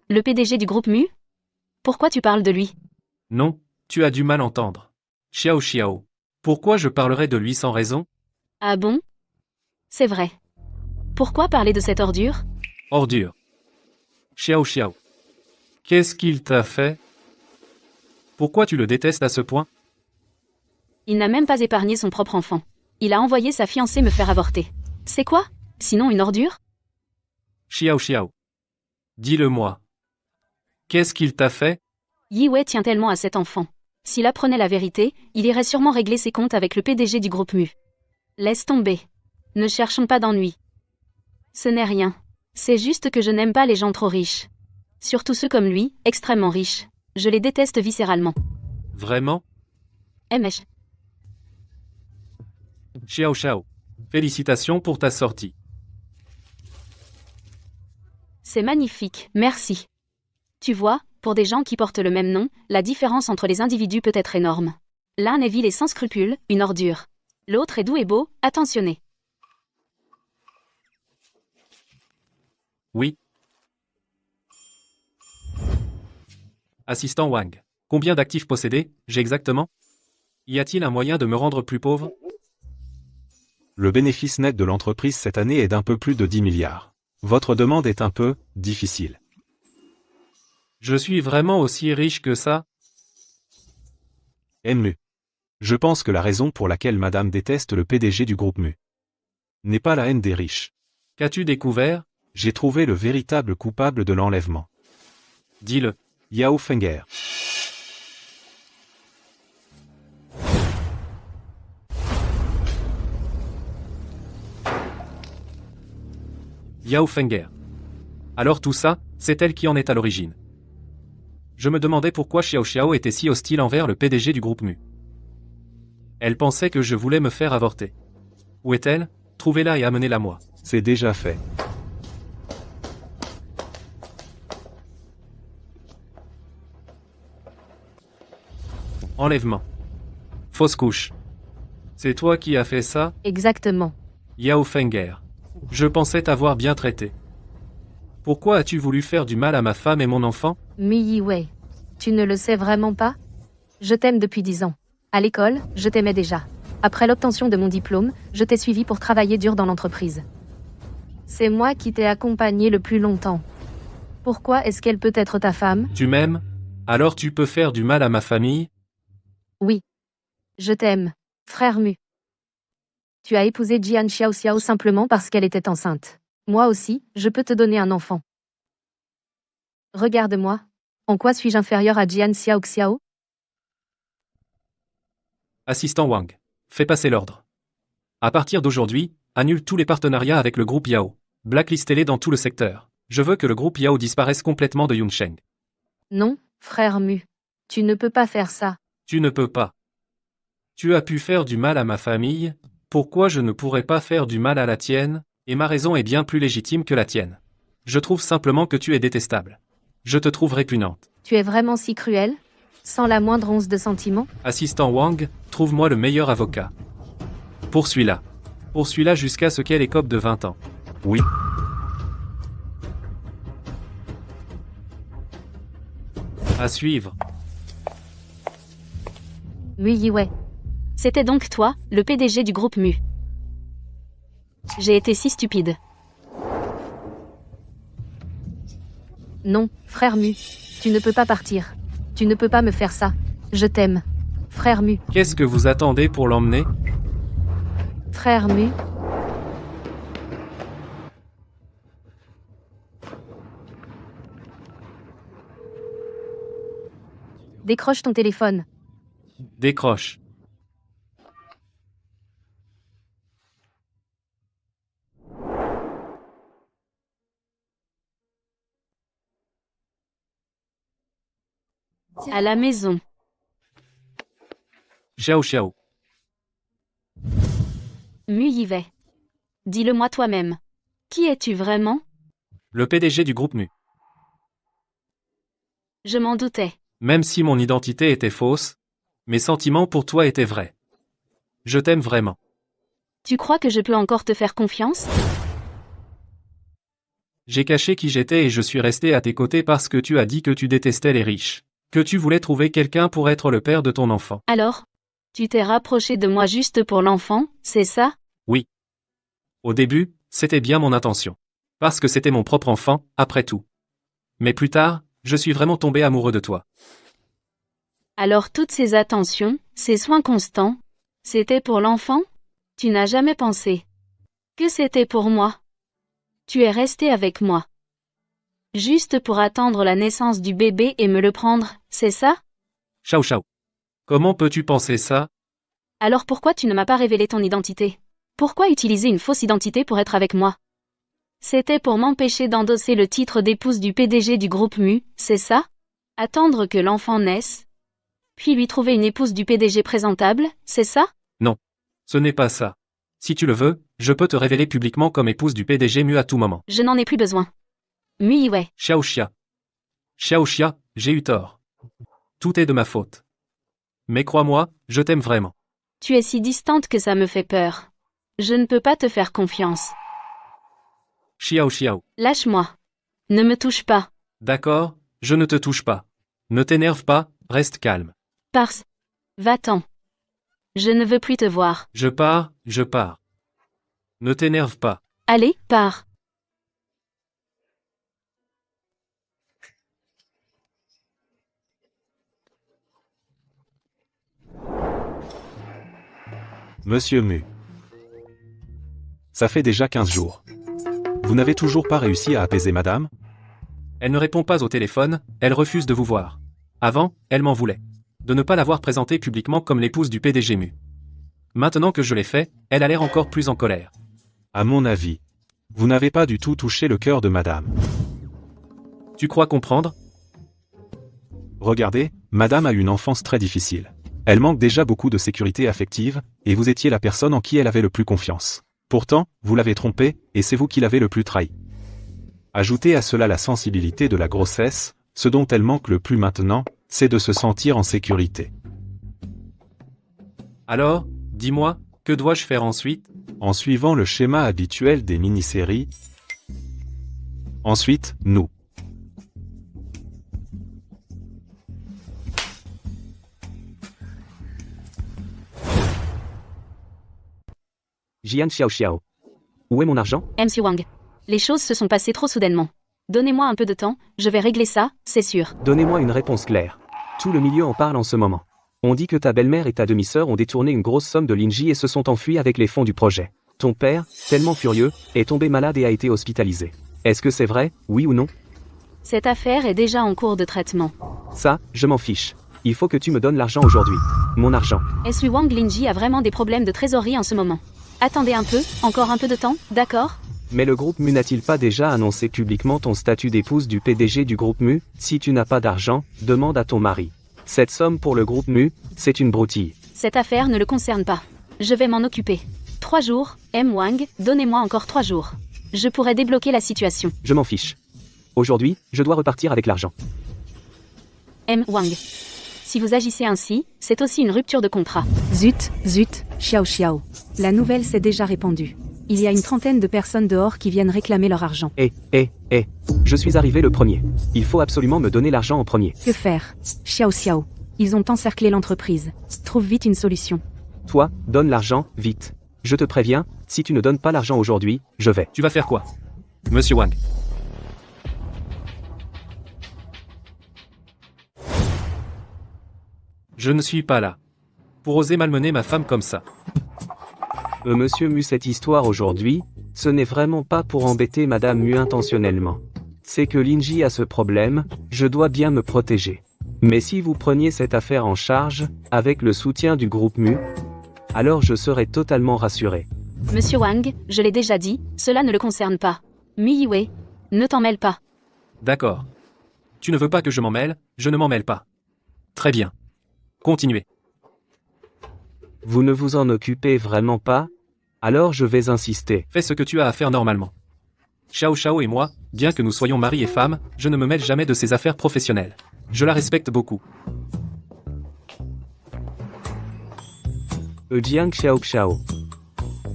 Le PDG du groupe Mu? Pourquoi tu parles de lui? Non, tu as du mal entendre. Xiao Xiao. Pourquoi je parlerais de lui sans raison? Ah bon? C'est vrai. Pourquoi parler de cette ordure? Ordure. Xiao Xiao. Qu'est-ce qu'il t'a fait? Pourquoi tu le détestes à ce point? Il n'a même pas épargné son propre enfant. Il a envoyé sa fiancée me faire avorter. C'est quoi? Sinon une ordure? Xiao Xiao. Dis-le-moi. Qu'est-ce qu'il t'a fait? Yi Wei tient tellement à cet enfant. S'il apprenait la vérité, il irait sûrement régler ses comptes avec le PDG du groupe Mu. Laisse tomber. Ne cherchons pas d'ennui. Ce n'est rien. C'est juste que je n'aime pas les gens trop riches. Surtout ceux comme lui, extrêmement riches. Je les déteste viscéralement. Vraiment? Mh. Xiao Xiao. Félicitations pour ta sortie. C'est magnifique, merci. Tu vois, pour des gens qui portent le même nom, la différence entre les individus peut être énorme. L'un est vil et sans scrupules, une ordure. L'autre est doux et beau, attentionné. Oui. Assistant Wang. Combien d'actifs possédés, j'ai exactement? Y a-t-il un moyen de me rendre plus pauvre? Le bénéfice net de l'entreprise cette année est d'un peu plus de 10 milliards. Votre demande est un peu difficile. Je suis vraiment aussi riche que ça? Mu. Je pense que la raison pour laquelle madame déteste le PDG du groupe Mu n'est pas la haine des riches. Qu'as-tu découvert? J'ai trouvé le véritable coupable de l'enlèvement. Dis-le. Yao Fenger. Yao Fenger. Alors tout ça, c'est elle qui en est à l'origine. Je me demandais pourquoi Xiao Xiao était si hostile envers le PDG du groupe Mu. Elle pensait que je voulais me faire avorter. Où est-elle? Trouvez-la et amenez-la moi. C'est déjà fait. Enlèvement. Fausse couche. C'est toi qui as fait ça? Exactement. Yao Fenger. Je pensais t'avoir bien traité. Pourquoi as-tu voulu faire du mal à ma femme et mon enfant? Mi Yi Wei. Tu ne le sais vraiment pas? Je t'aime depuis 10 ans. À l'école, je t'aimais déjà. Après l'obtention de mon diplôme, je t'ai suivi pour travailler dur dans l'entreprise. C'est moi qui t'ai accompagné le plus longtemps. Pourquoi est-ce qu'elle peut être ta femme? Tu m'aimes? Alors tu peux faire du mal à ma famille? Oui. Je t'aime, frère Mu. Tu as épousé Jian Xiao Xiao simplement parce qu'elle était enceinte. Moi aussi, je peux te donner un enfant. Regarde-moi. En quoi suis-je inférieur à Jian Xiao Xiao? Assistant Wang. Fais passer l'ordre. À partir d'aujourd'hui, annule tous les partenariats avec le groupe Yao. Blacklistez-les dans tout le secteur. Je veux que le groupe Yao disparaisse complètement de Yunsheng. Non, frère Mu. Tu ne peux pas faire ça. Tu ne peux pas. Tu as pu faire du mal à ma famille, pourquoi je ne pourrais pas faire du mal à la tienne? Et ma raison est bien plus légitime que la tienne. Je trouve simplement que tu es détestable. Je te trouve répugnante. Tu es vraiment si cruel? Sans la moindre once de sentiment? Assistant Wang, trouve-moi le meilleur avocat. Poursuis-la. Poursuis-la jusqu'à ce qu'elle écope de 20 ans. Oui. À suivre. Mu Yi Wei. C'était donc toi, le PDG du groupe Mu. J'ai été si stupide. Non, frère Mu. Tu ne peux pas partir. Tu ne peux pas me faire ça. Je t'aime. Frère Mu. Qu'est-ce que vous attendez pour l'emmener? Frère Mu. Décroche ton téléphone. Décroche. À la maison. Xiao Xiao. Mu Yi Wei. Dis-le-moi toi-même. Qui es-tu vraiment? Le PDG du groupe Mu. Je m'en doutais. Même si mon identité était fausse, mes sentiments pour toi étaient vrais. Je t'aime vraiment. Tu crois que je peux encore te faire confiance? J'ai caché qui j'étais et je suis resté à tes côtés parce que tu as dit que tu détestais les riches. Que tu voulais trouver quelqu'un pour être le père de ton enfant. Alors? Tu t'es rapproché de moi juste pour l'enfant, c'est ça? Oui. Au début, c'était bien mon intention. Parce que c'était mon propre enfant, après tout. Mais plus tard, je suis vraiment tombé amoureux de toi. Alors toutes ces attentions, ces soins constants, c'était pour l'enfant? Tu n'as jamais pensé que c'était pour moi? Tu es resté avec moi. Juste pour attendre la naissance du bébé et me le prendre, c'est ça? Xiao Xiao. Comment peux-tu penser ça? Alors pourquoi tu ne m'as pas révélé ton identité? Pourquoi utiliser une fausse identité pour être avec moi? C'était pour m'empêcher d'endosser le titre d'épouse du PDG du groupe Mu, c'est ça? Attendre que l'enfant naisse? Puis lui trouver une épouse du PDG présentable, c'est ça? Non. Ce n'est pas ça. Si tu le veux, je peux te révéler publiquement comme épouse du PDG Mu à tout moment. Je n'en ai plus besoin. Mu ouais. Xiao Xia. Xiao Xia, j'ai eu tort. Tout est de ma faute. Mais crois-moi, je t'aime vraiment. Tu es si distante que ça me fait peur. Je ne peux pas te faire confiance. Xiao Xiao. Lâche-moi. Ne me touche pas. D'accord, je ne te touche pas. Ne t'énerve pas, reste calme. Parce. Va-t'en. Je ne veux plus te voir. Je pars, je pars. Ne t'énerve pas. Allez, pars. Monsieur Mu. Ça fait déjà 15 jours. Vous n'avez toujours pas réussi à apaiser madame? Elle ne répond pas au téléphone, elle refuse de vous voir. Avant, elle m'en voulait. De ne pas l'avoir présentée publiquement comme l'épouse du PDG Mu. Maintenant que je l'ai fait, elle a l'air encore plus en colère. À mon avis, vous n'avez pas du tout touché le cœur de madame. Tu crois comprendre? Regardez, madame a une enfance très difficile. Elle manque déjà beaucoup de sécurité affective, et vous étiez la personne en qui elle avait le plus confiance. Pourtant, vous l'avez trompée, et c'est vous qui l'avez le plus trahi. Ajoutez à cela la sensibilité de la grossesse, ce dont elle manque le plus maintenant, c'est de se sentir en sécurité. Alors, dis-moi, que dois-je faire ensuite? En suivant le schéma habituel des mini-séries. Ensuite, nous. Jian Xiao Xiao. Où est mon argent? MC Wang. Les choses se sont passées trop soudainement. Donnez-moi un peu de temps, je vais régler ça, c'est sûr. Donnez-moi une réponse claire. Tout le milieu en parle en ce moment. On dit que ta belle-mère et ta demi-sœur ont détourné une grosse somme de Linji et se sont enfuis avec les fonds du projet. Ton père, tellement furieux, est tombé malade et a été hospitalisé. Est-ce que c'est vrai, oui ou non? Cette affaire est déjà en cours de traitement. Ça, je m'en fiche. Il faut que tu me donnes l'argent aujourd'hui. Mon argent. SU Wang Linji a vraiment des problèmes de trésorerie en ce moment. Attendez un peu, encore un peu de temps, d'accord? Mais le groupe Mu n'a-t-il pas déjà annoncé publiquement ton statut d'épouse du PDG du groupe Mu? Si tu n'as pas d'argent, demande à ton mari. Cette somme pour le groupe Mu, c'est une broutille. Cette affaire ne le concerne pas. Je vais m'en occuper. 3 jours, M. Wang, donnez-moi encore 3 jours. Je pourrais débloquer la situation. Je m'en fiche. Aujourd'hui, je dois repartir avec l'argent. M. Wang. Si vous agissez ainsi, c'est aussi une rupture de contrat. Zut, Xiao Xiao. La nouvelle s'est déjà répandue. Il y a une trentaine de personnes dehors qui viennent réclamer leur argent. Je suis arrivé le premier. Il faut absolument me donner l'argent en premier. Que faire? Xiao Xiao. Ils ont encerclé l'entreprise. Trouve vite une solution. Toi, donne l'argent, vite. Je te préviens, si tu ne donnes pas l'argent aujourd'hui, je vais. Tu vas faire quoi? Monsieur Wang. Je ne suis pas là. Pour oser malmener ma femme comme ça. Monsieur Mu, cette histoire aujourd'hui, ce n'est vraiment pas pour embêter Madame Mu intentionnellement. C'est que Linji a ce problème, je dois bien me protéger. Mais si vous preniez cette affaire en charge, avec le soutien du groupe Mu, alors je serais totalement rassuré. Monsieur Wang, je l'ai déjà dit, cela ne le concerne pas. Mu Yiwei, ne t'en mêle pas. D'accord. Tu ne veux pas que je m'en mêle, je ne m'en mêle pas. Très bien. Continuez. Vous ne vous en occupez vraiment pas? Alors je vais insister. Fais ce que tu as à faire normalement. Xiao Xiao et moi, bien que nous soyons mari et femme, je ne me mêle jamais de ses affaires professionnelles. Je la respecte beaucoup. Jiang Xiao Xiao.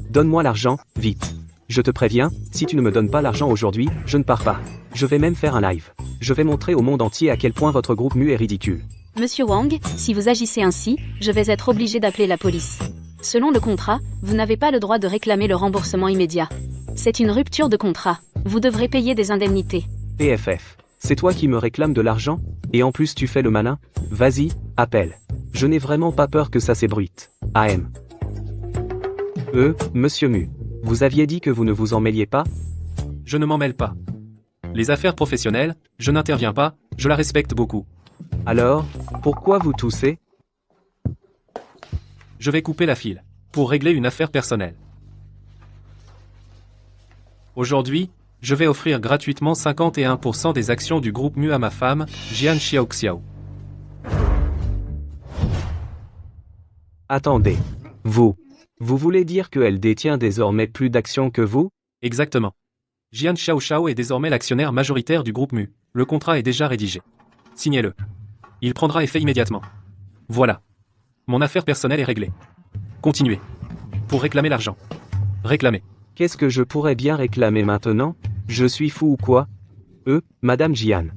Donne-moi l'argent, vite. Je te préviens, si tu ne me donnes pas l'argent aujourd'hui, je ne pars pas. Je vais même faire un live. Je vais montrer au monde entier à quel point votre groupe Mu est ridicule. Monsieur Wang, si vous agissez ainsi, je vais être obligé d'appeler la police. Selon le contrat, vous n'avez pas le droit de réclamer le remboursement immédiat. C'est une rupture de contrat. Vous devrez payer des indemnités. PFF. C'est toi qui me réclames de l'argent? Et en plus tu fais le malin? Vas-y, appelle. Je n'ai vraiment pas peur que ça s'ébruite. AM. Monsieur Mu. Vous aviez dit que vous ne vous en mêliez pas? Je ne m'en mêle pas. Les affaires professionnelles, je n'interviens pas, je la respecte beaucoup. Alors, pourquoi vous toussez? Je vais couper la file. Pour régler une affaire personnelle. Aujourd'hui, je vais offrir gratuitement 51% des actions du groupe Mu à ma femme, Jian Xiaoxiao. Attendez. Vous voulez dire qu'elle détient désormais plus d'actions que vous? Exactement. Jian Xiaoxiao est désormais l'actionnaire majoritaire du groupe Mu. Le contrat est déjà rédigé. Signez-le. Il prendra effet immédiatement. Voilà. Mon affaire personnelle est réglée. Continuez. Pour réclamer l'argent. Réclamez. Qu'est-ce que je pourrais bien réclamer maintenant? Je suis fou ou quoi? Madame Jian.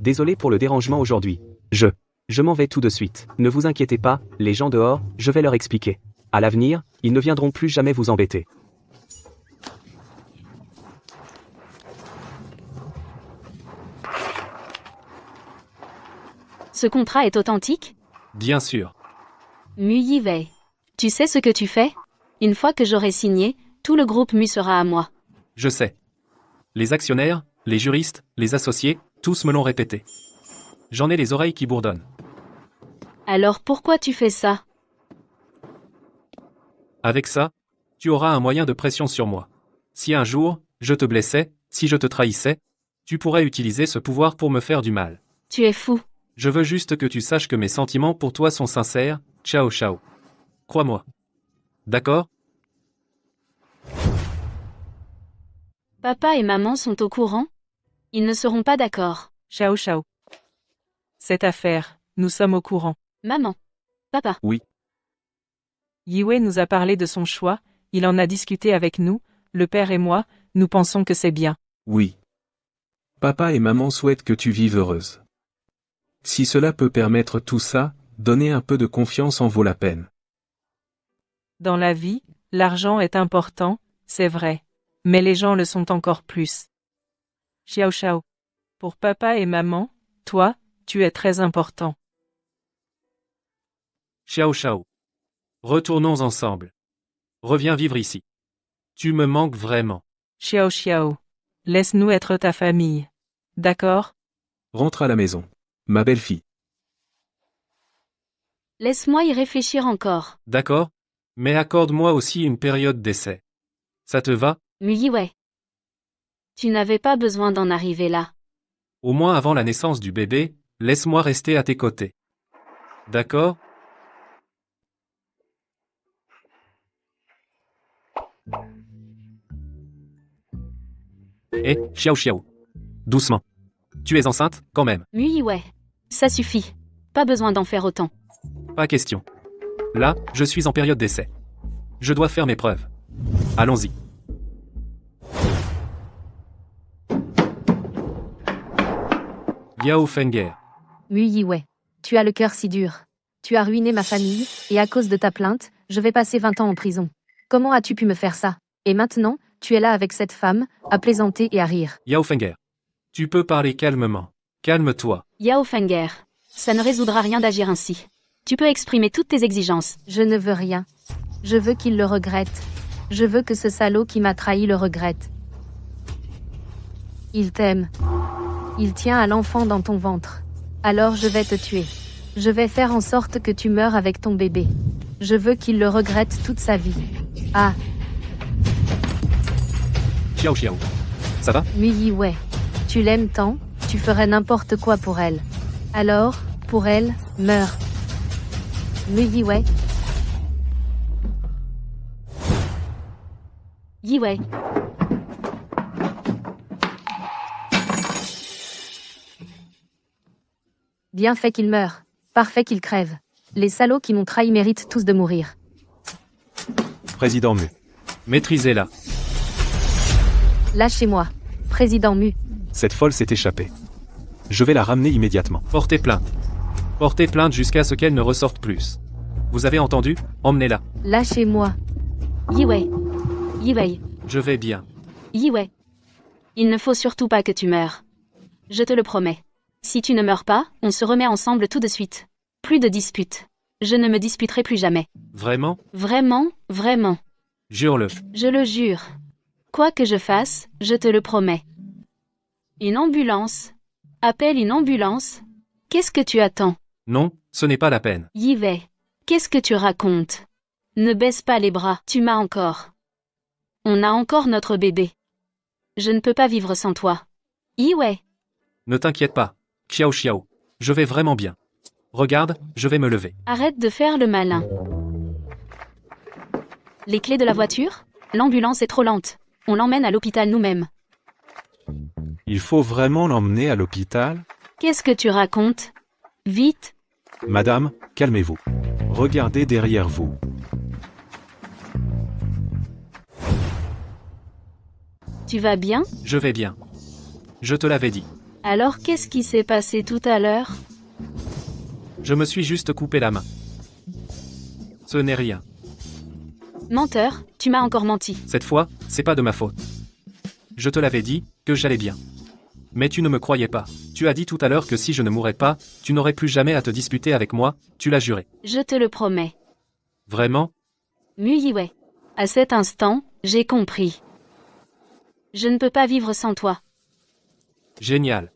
Désolé pour le dérangement aujourd'hui. Je m'en vais tout de suite. Ne vous inquiétez pas, les gens dehors, je vais leur expliquer. À l'avenir, ils ne viendront plus jamais vous embêter. Ce contrat est authentique? Bien sûr. Mu Yiwei. Tu sais ce que tu fais? Une fois que j'aurai signé, tout le groupe Mu sera à moi. Je sais. Les actionnaires, les juristes, les associés, tous me l'ont répété. J'en ai les oreilles qui bourdonnent. Alors pourquoi tu fais ça? Avec ça, tu auras un moyen de pression sur moi. Si un jour, je te blessais, si je te trahissais, tu pourrais utiliser ce pouvoir pour me faire du mal. Tu es fou. Je veux juste que tu saches que mes sentiments pour toi sont sincères, Ciao Ciao. Crois-moi. D'accord? Papa et maman sont au courant? Ils ne seront pas d'accord. Ciao ciao. Cette affaire, nous sommes au courant. Maman. Papa. Yiwei nous a parlé de son choix, il en a discuté avec nous, le père et moi, nous pensons que c'est bien. Oui. Papa et maman souhaitent que tu vives heureuse. Si cela peut permettre tout ça, donner un peu de confiance en vaut la peine. Dans la vie, l'argent est important, c'est vrai. Mais les gens le sont encore plus. Xiao Xiao. Pour papa et maman, toi, tu es très important. Ciao Ciao. Retournons ensemble. Reviens vivre ici. Tu me manques vraiment. Xiao Xiao. Laisse-nous être ta famille. D'accord? Rentre à la maison. Ma belle-fille. Laisse-moi y réfléchir encore. D'accord? Mais accorde-moi aussi une période d'essai. Ça te va? Mu Yiwei. Tu n'avais pas besoin d'en arriver là. Au moins avant la naissance du bébé, laisse-moi rester à tes côtés. D'accord? Xiao Xiao. Doucement. Tu es enceinte, quand même. Mu Yiwei. Ça suffit. Pas besoin d'en faire autant. Pas question. Là, je suis en période d'essai. Je dois faire mes preuves. Allons-y. Yao Fenger. Mu Yiwei. Tu as le cœur si dur. Tu as ruiné ma famille, et à cause de ta plainte, je vais passer 20 ans en prison. Comment as-tu pu me faire ça? Et maintenant, tu es là avec cette femme, à plaisanter et à rire. Yao Fenger. Tu peux parler calmement. Calme-toi. Yao Fenger. Ça ne résoudra rien d'agir ainsi. Tu peux exprimer toutes tes exigences. Je ne veux rien. Je veux qu'il le regrette. Je veux que ce salaud qui m'a trahi le regrette. Il t'aime. Il tient à l'enfant dans ton ventre. Alors je vais te tuer. Je vais faire en sorte que tu meurs avec ton bébé. Je veux qu'il le regrette toute sa vie. Ah, Xiao Xiao. Ça va? Mu Yiwei. Tu l'aimes tant, tu ferais n'importe quoi pour elle. Alors, pour elle, meurs. Mu Yiwei. Yiwei. Bien fait qu'il meure. Parfait qu'il crève. Les salauds qui m'ont trahi méritent tous de mourir. Président Mu. Maîtrisez-la. Lâchez-moi. Président Mu. Cette folle s'est échappée. Je vais la ramener immédiatement. Portez plainte. Portez plainte jusqu'à ce qu'elle ne ressorte plus. Vous avez entendu? Emmenez-la. Lâchez-moi. Yiwei. Yiwei. Je vais bien. Yiwei. Il ne faut surtout pas que tu meurs. Je te le promets. Si tu ne meurs pas, on se remet ensemble tout de suite. Plus de disputes. Je ne me disputerai plus jamais. Vraiment? Vraiment, vraiment. Jure-le. Je le jure. Quoi que je fasse, je te le promets. Une ambulance. Appelle une ambulance. Qu'est-ce que tu attends? Non, ce n'est pas la peine. Y vais. Qu'est-ce que tu racontes? Ne baisse pas les bras, tu m'as encore. On a encore notre bébé. Je ne peux pas vivre sans toi. Y ouais. Ne t'inquiète pas. Xiao Xiao. Je vais vraiment bien. Regarde, je vais me lever. Arrête de faire le malin. Les clés de la voiture? L'ambulance est trop lente. On l'emmène à l'hôpital nous-mêmes. Il faut vraiment l'emmener à l'hôpital? Qu'est-ce que tu racontes? Vite. Madame, calmez-vous. Regardez derrière vous. Tu vas bien? Je vais bien. Je te l'avais dit. Alors qu'est-ce qui s'est passé tout à l'heure? Je me suis juste coupé la main. Ce n'est rien. Menteur, tu m'as encore menti. Cette fois, c'est pas de ma faute. Je te l'avais dit, que j'allais bien. Mais tu ne me croyais pas. Tu as dit tout à l'heure que si je ne mourais pas, tu n'aurais plus jamais à te disputer avec moi, tu l'as juré. Je te le promets. Vraiment? Muyiwei. À cet instant, j'ai compris. Je ne peux pas vivre sans toi. Génial.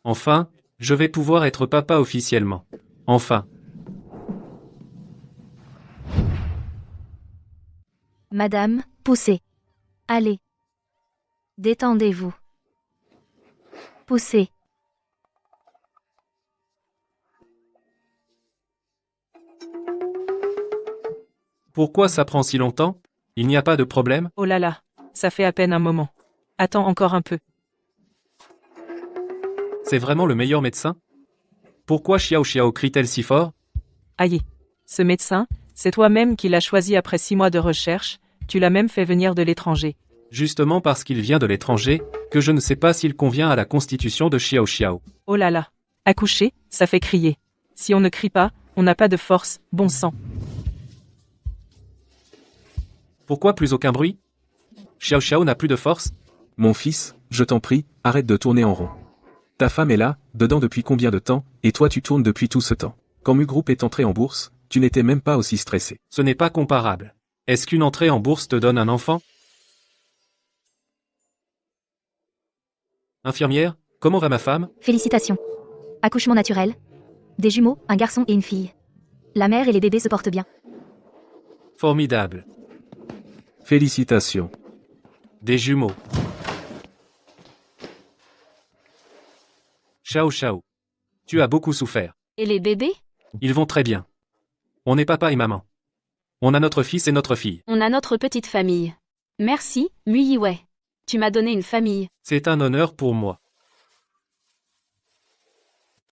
Enfin, je vais pouvoir être papa officiellement. Enfin. Madame, poussez. Allez. Détendez-vous. Poussez. Pourquoi ça prend si longtemps? Il n'y a pas de problème? Oh là là, ça fait à peine un moment. Attends encore un peu. C'est vraiment le meilleur médecin? Pourquoi Xiao Xiao crie-t-elle si fort? Aïe. Ce médecin, c'est toi-même qui l'as choisi après 6 mois de recherche, tu l'as même fait venir de l'étranger. Justement parce qu'il vient de l'étranger, que je ne sais pas s'il convient à la constitution de Xiao Xiao. Oh là là. Accoucher, ça fait crier. Si on ne crie pas, on n'a pas de force, bon sang. Pourquoi plus aucun bruit? Xiao Xiao n'a plus de force? Mon fils, je t'en prie, arrête de tourner en rond. Ta femme est là, dedans depuis combien de temps, et toi tu tournes depuis tout ce temps. Quand Mu Group est entré en bourse, tu n'étais même pas aussi stressé. Ce n'est pas comparable. Est-ce qu'une entrée en bourse te donne un enfant? Infirmière, comment va ma femme? Félicitations. Accouchement naturel. Des jumeaux, un garçon et une fille. La mère et les bébés se portent bien. Formidable. Félicitations. Des jumeaux. Xiao Xiao. Tu as beaucoup souffert. Et les bébés? Ils vont très bien. On est papa et maman. On a notre fils et notre fille. On a notre petite famille. Merci, Muyiwei. Tu m'as donné une famille. C'est un honneur pour moi.